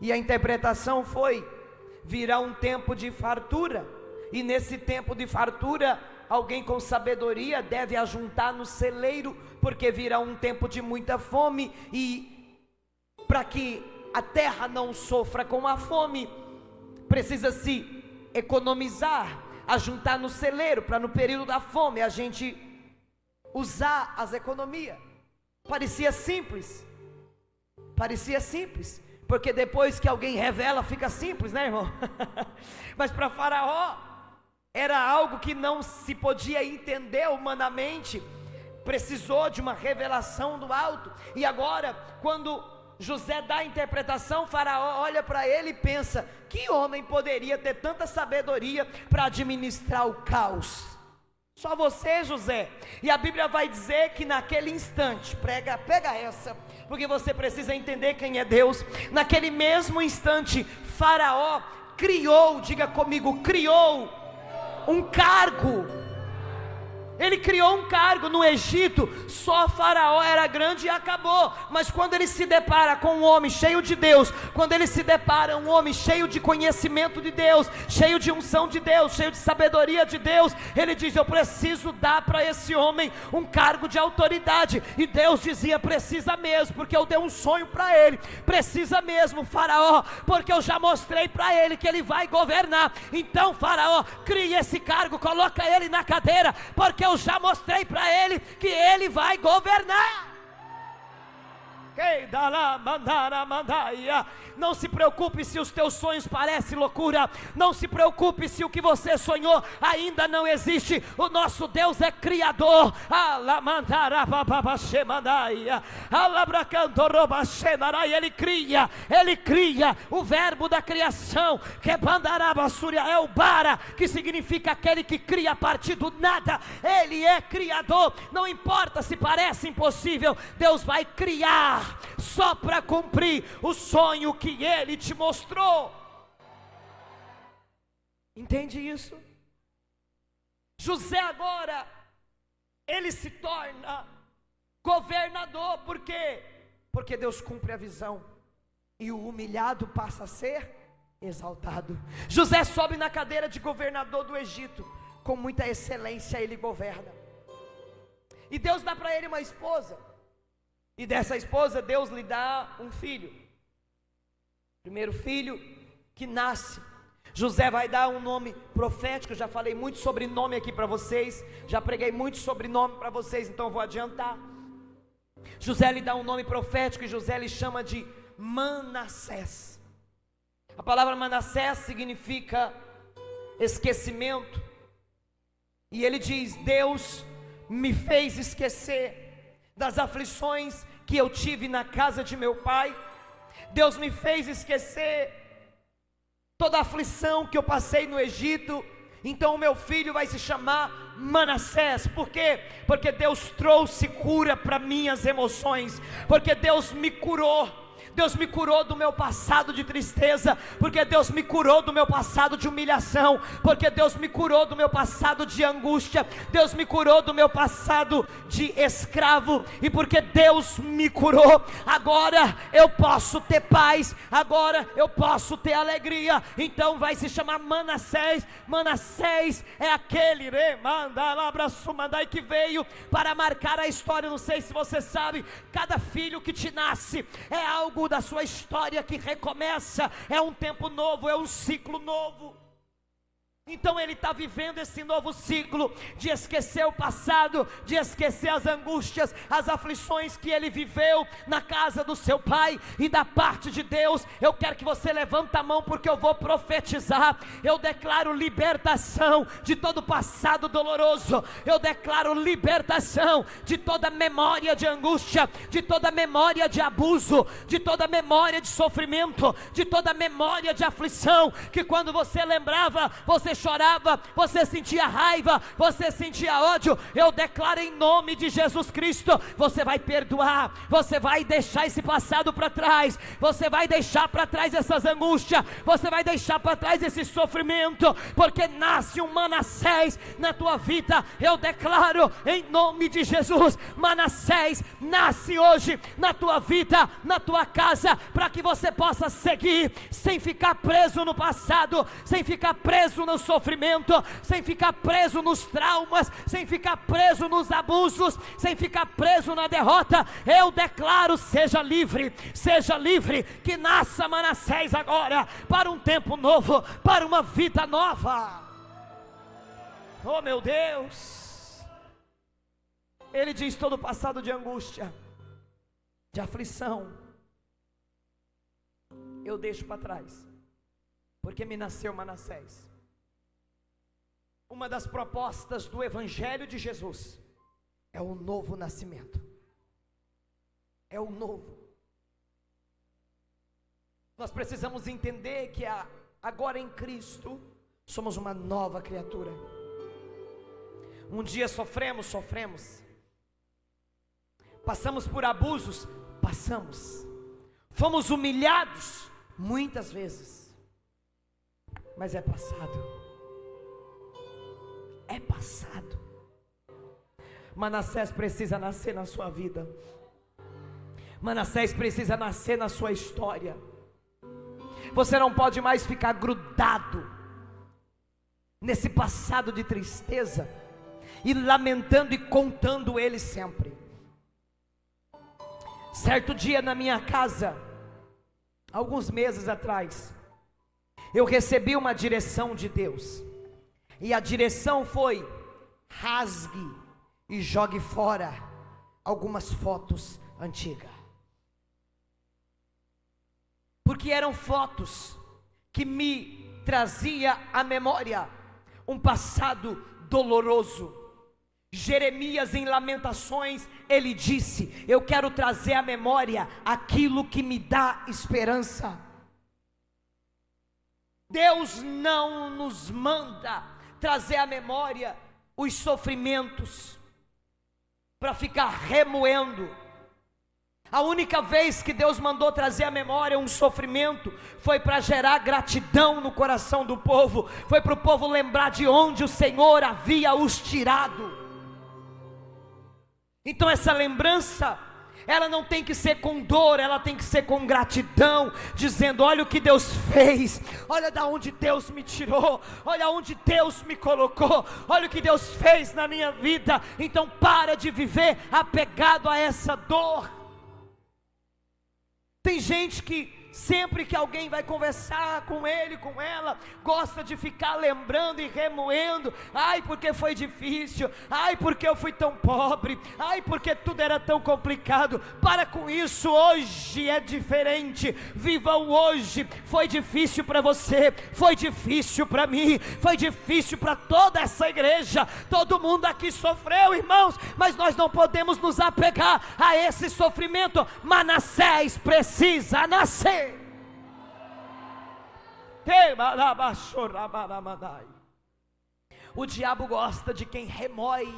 e a interpretação foi: virá um tempo de fartura, e nesse tempo de fartura, alguém com sabedoria deve ajuntar no celeiro, porque virá um tempo de muita fome, e para que a terra não sofra com a fome, precisa se economizar, ajuntar no celeiro, para no período da fome a gente usar as economias. Parecia simples, porque depois que alguém revela fica simples, né, irmão? Mas para Faraó era algo que não se podia entender humanamente, precisou de uma revelação do alto. E agora, quando José dá a interpretação, Faraó olha para ele e pensa: que homem poderia ter tanta sabedoria para administrar o caos? Só você, José. E a Bíblia vai dizer que naquele instante, pega essa, porque você precisa entender quem é Deus. Naquele mesmo instante, Faraó criou, diga comigo, criou um cargo. Ele criou um cargo no Egito. Só Faraó era grande e acabou. Mas quando ele se depara com um homem cheio de Deus, quando ele se depara um homem cheio de conhecimento de Deus, cheio de unção de Deus, cheio de sabedoria de Deus, ele diz: eu preciso dar para esse homem um cargo de autoridade. E Deus dizia: precisa mesmo, porque eu dei um sonho para ele. Precisa mesmo, Faraó, porque eu já mostrei para ele que ele vai governar. Então, Faraó, cria esse cargo, coloca ele na cadeira, porque eu já mostrei para ele que ele vai governar. Não se preocupe se os teus sonhos parecem loucura. Não se preocupe se o que você sonhou ainda não existe. O nosso Deus é criador. Ele cria o verbo da criação, que é o bara, que significa aquele que cria a partir do nada. Ele é criador. Não importa se parece impossível, Deus vai criar só para cumprir o sonho que ele te mostrou. Entende isso? José agora, ele se torna governador. Por quê? Porque Deus cumpre a visão, e o humilhado passa a ser exaltado. José sobe na cadeira de governador do Egito, com muita excelência ele governa. E Deus dá para ele uma esposa, e dessa esposa Deus lhe dá um filho. Primeiro filho que nasce, José vai dar um nome profético. Eu já falei muito sobre nome aqui para vocês, já preguei muito sobre nome para vocês, então eu vou adiantar. José lhe dá um nome profético, e José lhe chama de Manassés. A palavra Manassés significa esquecimento, e ele diz: Deus me fez esquecer das aflições que eu tive na casa de meu pai. Deus me fez esquecer toda a aflição que eu passei no Egito. Então o meu filho vai se chamar Manassés. Por quê? Porque Deus trouxe cura para minhas emoções, porque Deus me curou. Deus me curou do meu passado de tristeza, porque Deus me curou do meu passado de humilhação, porque Deus me curou do meu passado de angústia, Deus me curou do meu passado de escravo, e porque Deus me curou, agora eu posso ter paz, agora eu posso ter alegria. Então vai se chamar Manassés. Manassés é aquele que veio para marcar a história. Não sei se você sabe, cada filho que te nasce é algo da sua história que recomeça, é um tempo novo, é um ciclo novo. Então ele está vivendo esse novo ciclo de esquecer o passado, de esquecer as angústias, as aflições que ele viveu na casa do seu pai. E da parte de Deus, eu quero que você levante a mão, porque eu vou profetizar. Eu declaro libertação de todo passado doloroso, eu declaro libertação de toda memória de angústia, de toda memória de abuso, de toda memória de sofrimento, de toda memória de aflição, que quando você lembrava, você chorava, você sentia raiva, você sentia ódio. Eu declaro em nome de Jesus Cristo, você vai perdoar, você vai deixar esse passado para trás, você vai deixar para trás essas angústias, você vai deixar para trás esse sofrimento, porque nasce um Manassés na tua vida. Eu declaro em nome de Jesus, Manassés nasce hoje na tua vida, na tua casa, para que você possa seguir, sem ficar preso no passado, sem ficar preso no sofrimento, sem ficar preso nos traumas, sem ficar preso nos abusos, sem ficar preso na derrota. Eu declaro: seja livre, que nasça Manassés agora, para um tempo novo, para uma vida nova. Oh meu Deus, ele diz: todo passado de angústia, de aflição, eu deixo para trás, porque me nasceu Manassés. Uma das propostas do Evangelho de Jesus é o novo nascimento, é o novo. Nós precisamos entender que agora em Cristo somos uma nova criatura. Um dia sofremos, passamos por abusos, fomos humilhados muitas vezes, mas é passado. É passado. Manassés precisa nascer na sua vida. Manassés precisa nascer na sua história. Você não pode mais ficar grudado nesse passado de tristeza e lamentando e contando ele sempre. Certo dia na minha casa, alguns meses atrás, eu recebi uma direção de Deus. E a direção foi: rasgue e jogue fora algumas fotos antigas. Porque eram fotos que me trazia à memória um passado doloroso. Jeremias, em Lamentações, ele disse: eu quero trazer à memória aquilo que me dá esperança. Deus não nos manda trazer à memória os sofrimentos para ficar remoendo. A única vez que Deus mandou trazer à memória um sofrimento foi para gerar gratidão no coração do povo, foi para o povo lembrar de onde o Senhor havia os tirado. Então essa lembrança, ela não tem que ser com dor, ela tem que ser com gratidão, dizendo: olha o que Deus fez, olha da onde Deus me tirou, olha onde Deus me colocou, olha o que Deus fez na minha vida. Então para de viver apegado a essa dor. Tem gente que sempre que alguém vai conversar com ele, com ela, gosta de ficar lembrando e remoendo: ai, porque foi difícil, ai, porque eu fui tão pobre, ai, porque tudo era tão complicado. Para com isso, hoje é diferente. Viva o hoje. Foi difícil para você, foi difícil para mim, foi difícil para toda essa igreja, todo mundo aqui sofreu, irmãos, mas nós não podemos nos apegar a esse sofrimento. Manassés precisa nascer. O diabo gosta de quem remói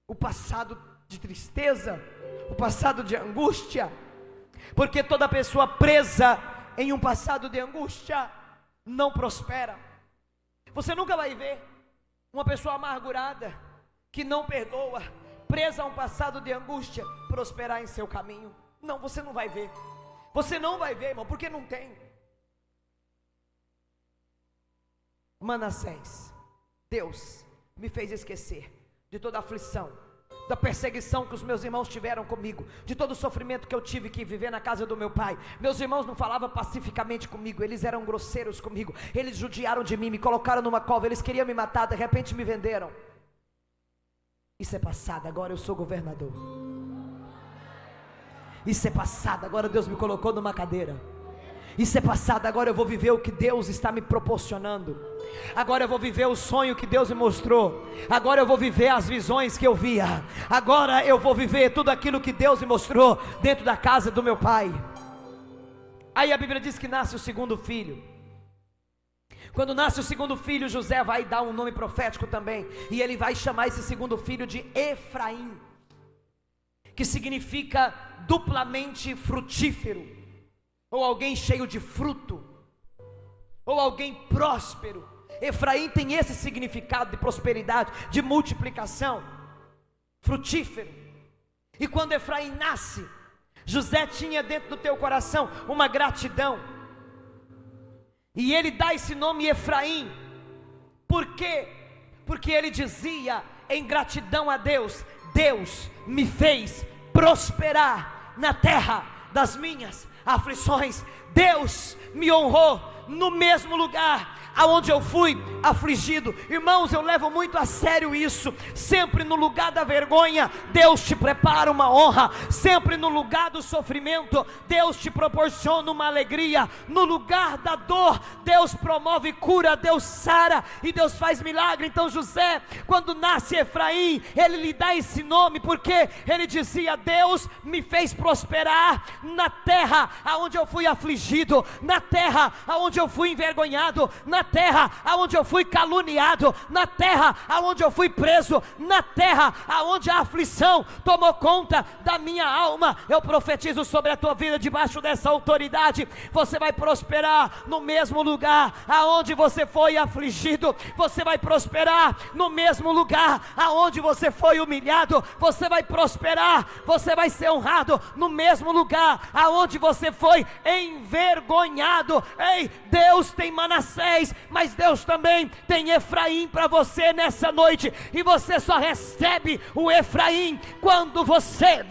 o passado de tristeza, o passado de angústia, Porque toda pessoa presa em um passado de angústia não prospera. Você nunca vai ver uma pessoa amargurada, que não perdoa, presa a um passado de angústia, prosperar em seu caminho. Não, você não vai ver. Você não vai ver, irmão, porque não tem. Manassés, Deus me fez esquecer de toda a aflição, da perseguição que os meus irmãos tiveram comigo, de todo o sofrimento que eu tive que viver na casa do meu pai. Meus irmãos não falavam pacificamente comigo, eles eram grosseiros comigo, eles judiaram de mim, me colocaram numa cova, eles queriam me matar, de repente me venderam. Isso é passado, agora eu sou governador. Isso é passado, agora Deus me colocou numa cadeira. Isso é passado, agora eu vou viver o que Deus está me proporcionando. Agora eu vou viver o sonho que Deus me mostrou. Agora eu vou viver as visões que eu via. Agora eu vou viver tudo aquilo que Deus me mostrou dentro da casa do meu pai. Aí a Bíblia diz que nasce o segundo filho. Quando nasce o segundo filho, José vai dar um nome profético também, e ele vai chamar esse segundo filho de Efraim, que significa duplamente frutífero, ou alguém cheio de fruto, ou alguém próspero. Efraim tem esse significado de prosperidade, de multiplicação, frutífero. E quando Efraim nasce, José tinha dentro do teu coração uma gratidão, e ele dá esse nome Efraim. Por quê? Porque ele dizia em gratidão a Deus: Deus me fez prosperar na terra das minhas aflições. Deus me honrou no mesmo lugar aonde eu fui afligido. Irmãos, eu levo muito a sério isso. Sempre no lugar da vergonha, Deus te prepara uma honra. Sempre no lugar do sofrimento, Deus te proporciona uma alegria. No lugar da dor, Deus promove cura, Deus sara e Deus faz milagre. Então José, quando nasce Efraim, ele lhe dá esse nome, porque ele dizia: Deus me fez prosperar na terra aonde eu fui afligido, na terra aonde eu fui envergonhado, na terra aonde eu fui caluniado, na terra aonde eu fui preso, na terra aonde a aflição tomou conta da minha alma. Eu profetizo sobre a tua vida, debaixo dessa autoridade: você vai prosperar no mesmo lugar aonde você foi afligido. Você vai prosperar no mesmo lugar aonde você foi humilhado. Você vai prosperar, você vai ser honrado no mesmo lugar aonde você foi envergonhado. Ei, Deus tem Manassés, mas Deus também tem Efraim para você nessa noite, e você só recebe o Efraim quando você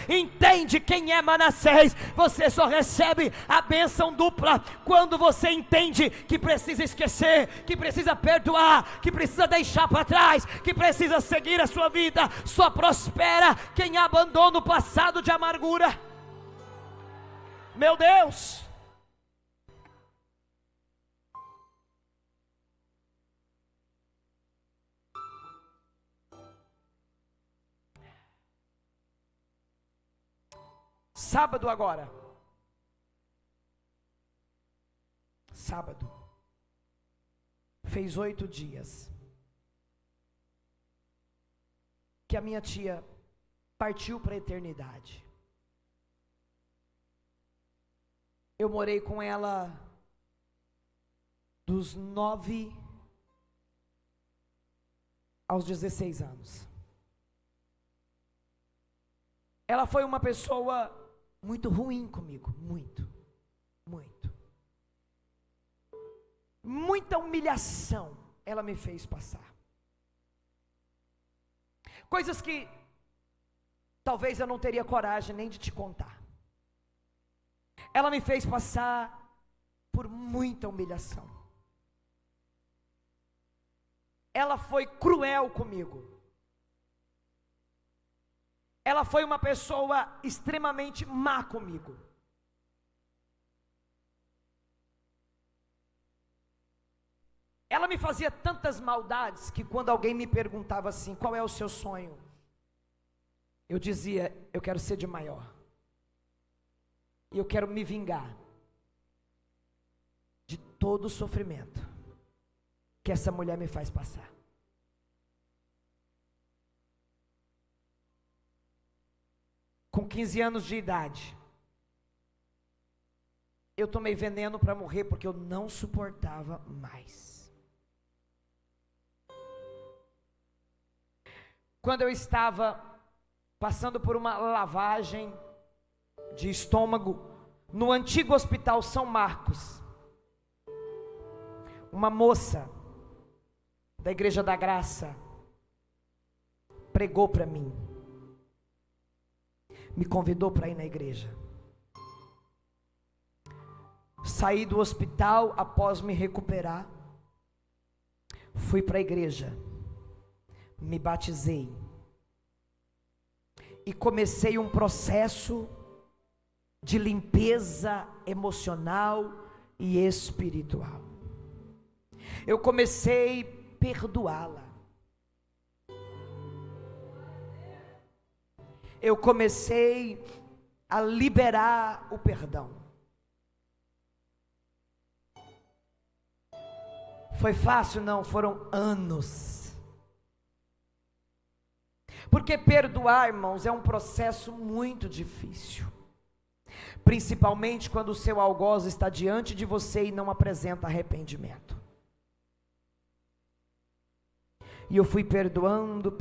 entende quem é Manassés. Você só recebe a bênção dupla quando você entende que precisa esquecer, que precisa perdoar, que precisa deixar para trás, que precisa seguir a sua vida. Só prospera quem abandona o passado de amargura. Meu Deus! Sábado agora. Sábado. Fez 8 dias que a minha tia partiu para a eternidade. Eu morei com ela dos 9 aos 16 anos. Ela foi uma pessoa muito ruim comigo, muita humilhação ela me fez passar, coisas que talvez eu não teria coragem nem de te contar. Ela me fez passar por muita humilhação. Ela foi cruel comigo. Ela foi uma pessoa extremamente má comigo. Ela me fazia tantas maldades que quando alguém me perguntava assim: qual é o seu sonho? Eu dizia: eu quero ser de maior. E eu quero me vingar de todo o sofrimento que essa mulher me faz passar. com 15 anos de idade, eu tomei veneno para morrer porque eu não suportava mais. Quando eu estava passando por uma lavagem de estômago no antigo Hospital São Marcos, uma moça da Igreja da Graça pregou para mim, me convidou para ir na igreja. Saí do hospital após me recuperar, fui para a igreja, me batizei e comecei um processo de limpeza emocional e espiritual. Eu comecei a perdoá-la. Eu comecei a liberar o perdão. Foi fácil? Não, foram anos. Porque perdoar, irmãos, é um processo muito difícil. Principalmente quando o seu algoz está diante de você e não apresenta arrependimento. E eu fui perdoando.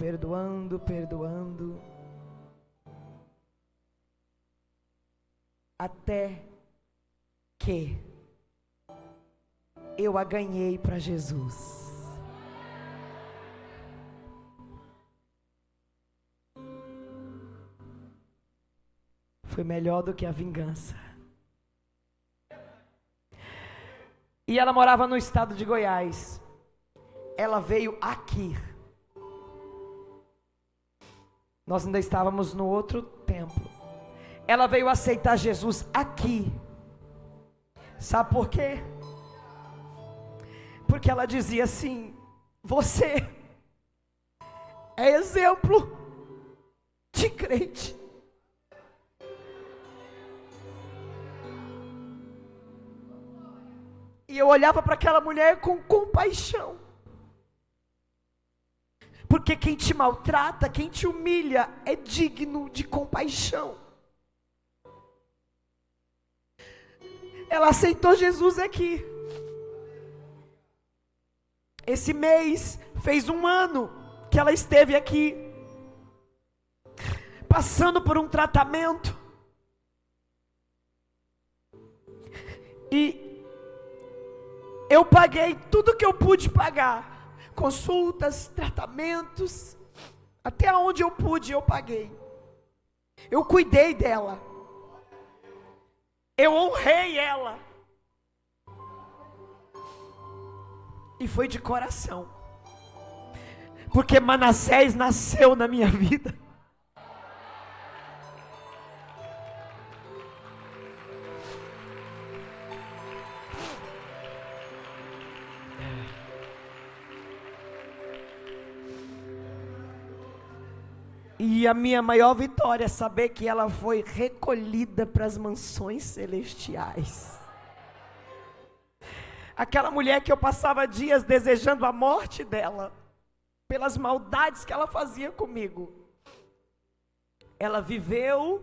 Até que eu a ganhei para Jesus. Foi melhor do que a vingança. E ela morava no estado de Goiás. Ela veio aqui. Nós ainda estávamos no outro templo. Ela veio aceitar Jesus aqui. Sabe por quê? Porque ela dizia assim: você é exemplo de crente. E eu olhava para aquela mulher com compaixão. Porque quem te maltrata, quem te humilha, é digno de compaixão. Ela aceitou Jesus aqui. Esse mês fez 1 ano que ela esteve aqui, passando por um tratamento. E eu paguei tudo que eu pude pagar. Consultas, tratamentos, até onde eu pude eu paguei. Eu cuidei dela. Eu honrei ela. E foi de coração. Porque Manassés nasceu na minha vida. E a minha maior vitória é saber que ela foi recolhida para as mansões celestiais. Aquela mulher que eu passava dias desejando a morte dela, pelas maldades que ela fazia comigo, ela viveu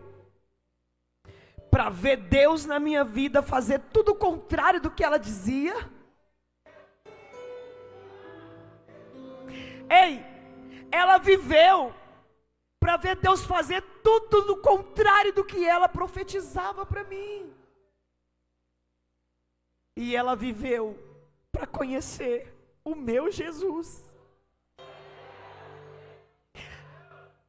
para ver Deus na minha vida fazer tudo o contrário do que ela dizia. Ei, ela viveu para ver Deus fazer tudo do contrário do que ela profetizava para mim. E ela viveu para conhecer o meu Jesus.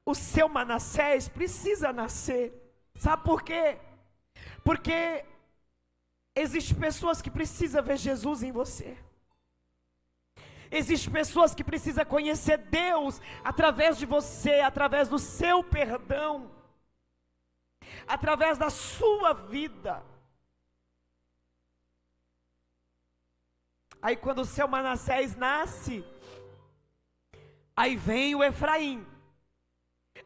O seu Manassés precisa nascer. Sabe por quê? Porque existem pessoas que precisam ver Jesus em você. Existem pessoas que precisam conhecer Deus através de você, através do seu perdão, através da sua vida. Aí quando o seu Manassés nasce, aí vem o Efraim.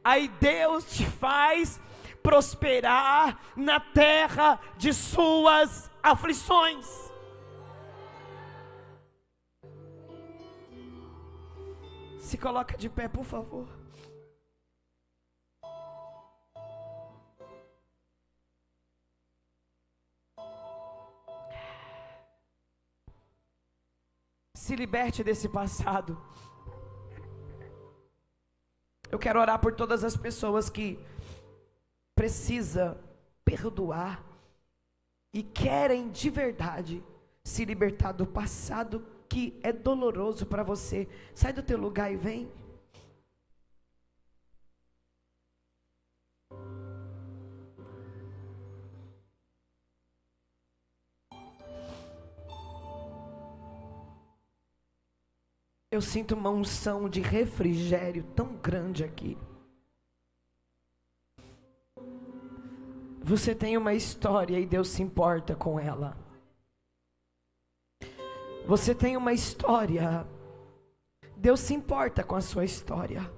Aí Deus te faz prosperar na terra de suas aflições. Se coloca de pé, por favor. se liberte desse passado. Eu quero orar por todas as pessoas que precisam perdoar e querem de verdade se libertar do passado que é doloroso para você. Sai do teu lugar e vem. Eu sinto uma unção de refrigério tão grande aqui. Você tem uma história e Deus se importa com ela. Você tem uma história, Deus se importa com a sua história.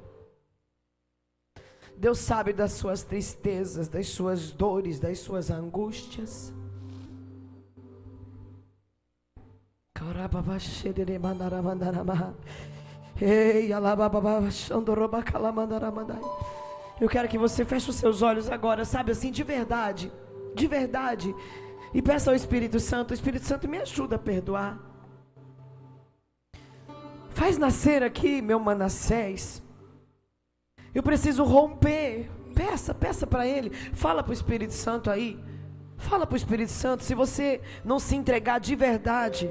Deus sabe das suas tristezas, das suas dores, das suas angústias. Eu quero que você feche os seus olhos agora, sabe assim, de verdade, e peça ao Espírito Santo me ajuda a perdoar. Faz nascer aqui meu Manassés. Eu preciso romper. Peça para Ele. Fala para o Espírito Santo aí. Fala para o Espírito Santo. Se você não se entregar de verdade,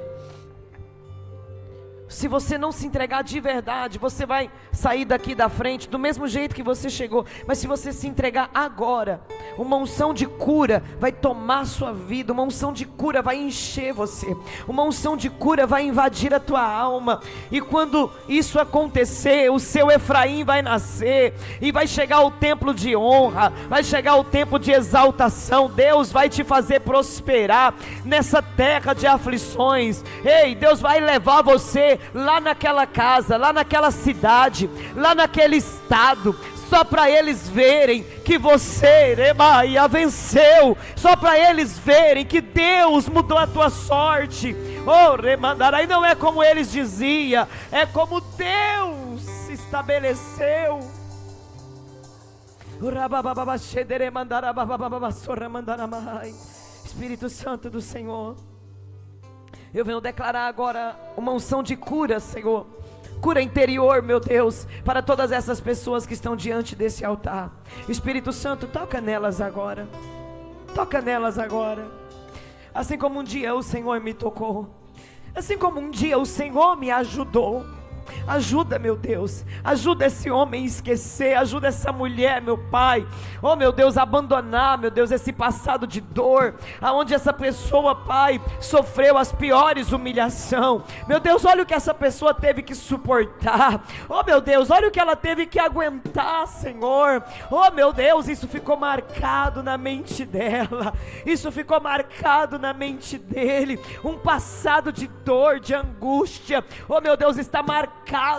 se você não se entregar de verdade, você vai sair daqui da frente do mesmo jeito que você chegou. Mas se você se entregar agora, uma unção de cura vai tomar a sua vida. Uma unção de cura vai encher você. Uma unção de cura vai invadir a tua alma. E quando isso acontecer, o seu Efraim vai nascer. E vai chegar o templo de honra. Vai chegar o tempo de exaltação. Deus vai te fazer prosperar nessa terra de aflições. Ei, Deus vai levar você lá naquela casa, lá naquela cidade, lá naquele estado, só para eles verem que você, Remaia, venceu, só para eles verem que Deus mudou a tua sorte. Oh, Remandarai, não é como eles diziam, é como Deus se estabeleceu. Espírito Santo do Senhor, eu venho declarar agora uma unção de cura, Senhor. Cura interior, meu Deus, para todas essas pessoas que estão diante desse altar. Espírito Santo, toca nelas agora. Toca nelas agora. Assim como um dia o Senhor me tocou. Assim como um dia o Senhor me ajudou. Ajuda, meu Deus, ajuda esse homem a esquecer, ajuda essa mulher, meu Pai, oh meu Deus, a abandonar, meu Deus, esse passado de dor, aonde essa pessoa, Pai, sofreu as piores humilhações. Meu Deus, olha o que essa pessoa teve que suportar, oh meu Deus, olha o que ela teve que aguentar, Senhor, oh meu Deus, isso ficou marcado na mente dela, isso ficou marcado na mente dele, um passado de dor, de angústia, oh meu Deus, está marcado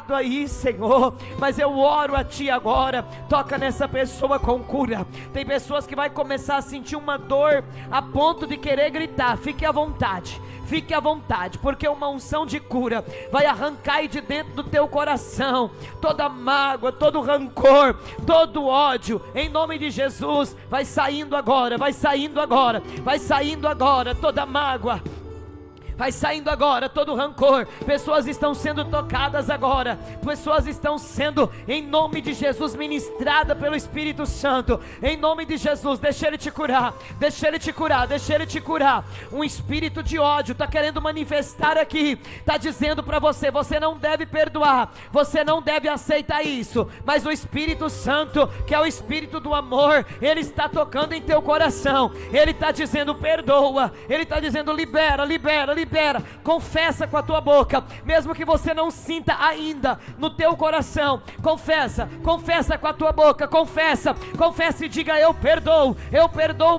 aí, Senhor, mas eu oro a Ti agora, toca nessa pessoa com cura. Tem pessoas que vai começar a sentir uma dor a ponto de querer gritar. Fique à vontade, porque uma unção de cura vai arrancar aí de dentro do teu coração toda mágoa, todo rancor, todo ódio, em nome de Jesus, vai saindo agora, toda mágoa, vai saindo agora todo rancor. Pessoas estão sendo tocadas agora. Pessoas estão sendo, em nome de Jesus, ministradas pelo Espírito Santo. Em nome de Jesus, deixa Ele te curar. Um espírito de ódio está querendo manifestar aqui. Está dizendo para você, você não deve perdoar. Você não deve aceitar isso. Mas o Espírito Santo, que é o Espírito do amor, Ele está tocando em teu coração. Ele está dizendo perdoa. Ele está dizendo libera. Confessa com a tua boca, mesmo que você não sinta ainda no teu coração. Confessa com a tua boca, confessa e diga: eu perdoo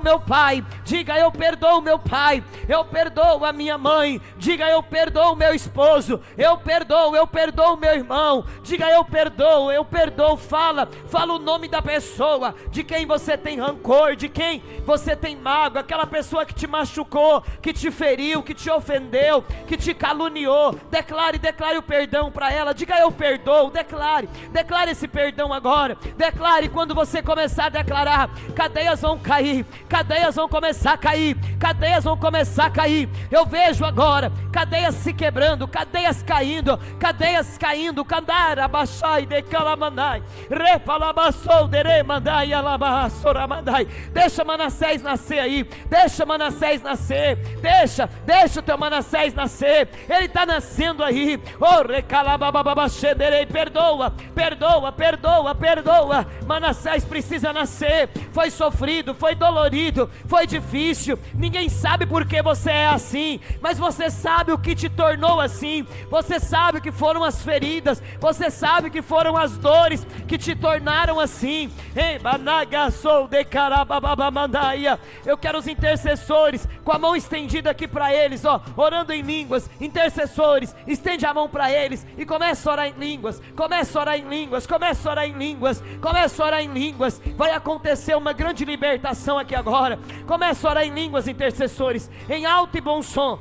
meu pai. Diga: eu perdoo meu pai, eu perdoo a minha mãe. Diga: eu perdoo meu esposo, eu perdoo meu irmão. Diga: eu perdoo. Fala o nome da pessoa de quem você tem rancor, de quem você tem mágoa, aquela pessoa que te machucou, que te feriu, que te ofendeu. ofendeu, que te caluniou. Declare o perdão para ela. Diga: eu perdoo. Declare esse perdão agora. Declare. Quando você começar a declarar, cadeias vão cair, cadeias vão começar a cair, cadeias vão começar a cair. Eu vejo agora cadeias se quebrando, cadeias caindo, candara baixai de calamanai, repalabassou dere mandai alabassoramandai. Deixa Manassés nascer aí, deixa Manassés nascer, deixa o teu Manassés nascer, ele está nascendo aí. Oh, recalabababaxederei, perdoa. Manassés precisa nascer. Foi sofrido, foi dolorido, foi difícil. Ninguém sabe por que você é assim, mas você sabe o que te tornou assim. Você sabe que foram as feridas, você sabe que foram as dores que te tornaram assim. Eu quero os intercessores com a mão estendida aqui para eles, ó, orando em línguas. Intercessores, estende a mão para eles e começa a orar em línguas. Começa a orar em línguas. Vai acontecer uma grande libertação aqui agora. Começa a orar em línguas, intercessores, em alto e bom som,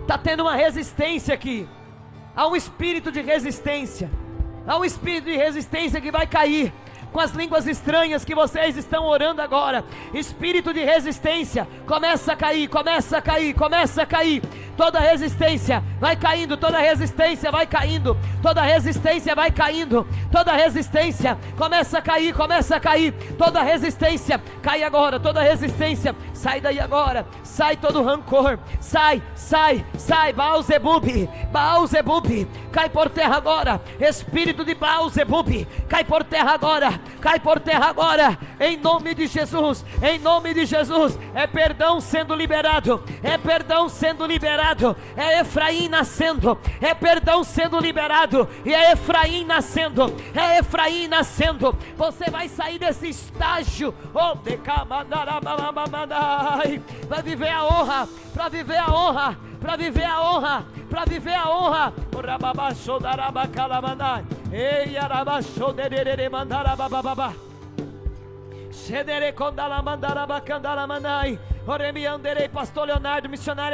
Está tendo uma resistência aqui. Há um espírito de resistência. Que vai cair com as línguas estranhas que vocês estão orando agora. Espírito de resistência, começa a cair. Toda resistência vai caindo, toda resistência começa a cair, toda resistência cai agora, sai daí agora, sai todo rancor, sai, Baal-Zebub, cai por terra agora, espírito de Baal-Zebub, cai por terra agora, em nome de Jesus, é perdão sendo liberado, é Efraim nascendo, é perdão sendo liberado, e é Efraim nascendo, você vai sair desse estágio, vai viver a honra, para viver a honra, Pastor Leonardo, missionária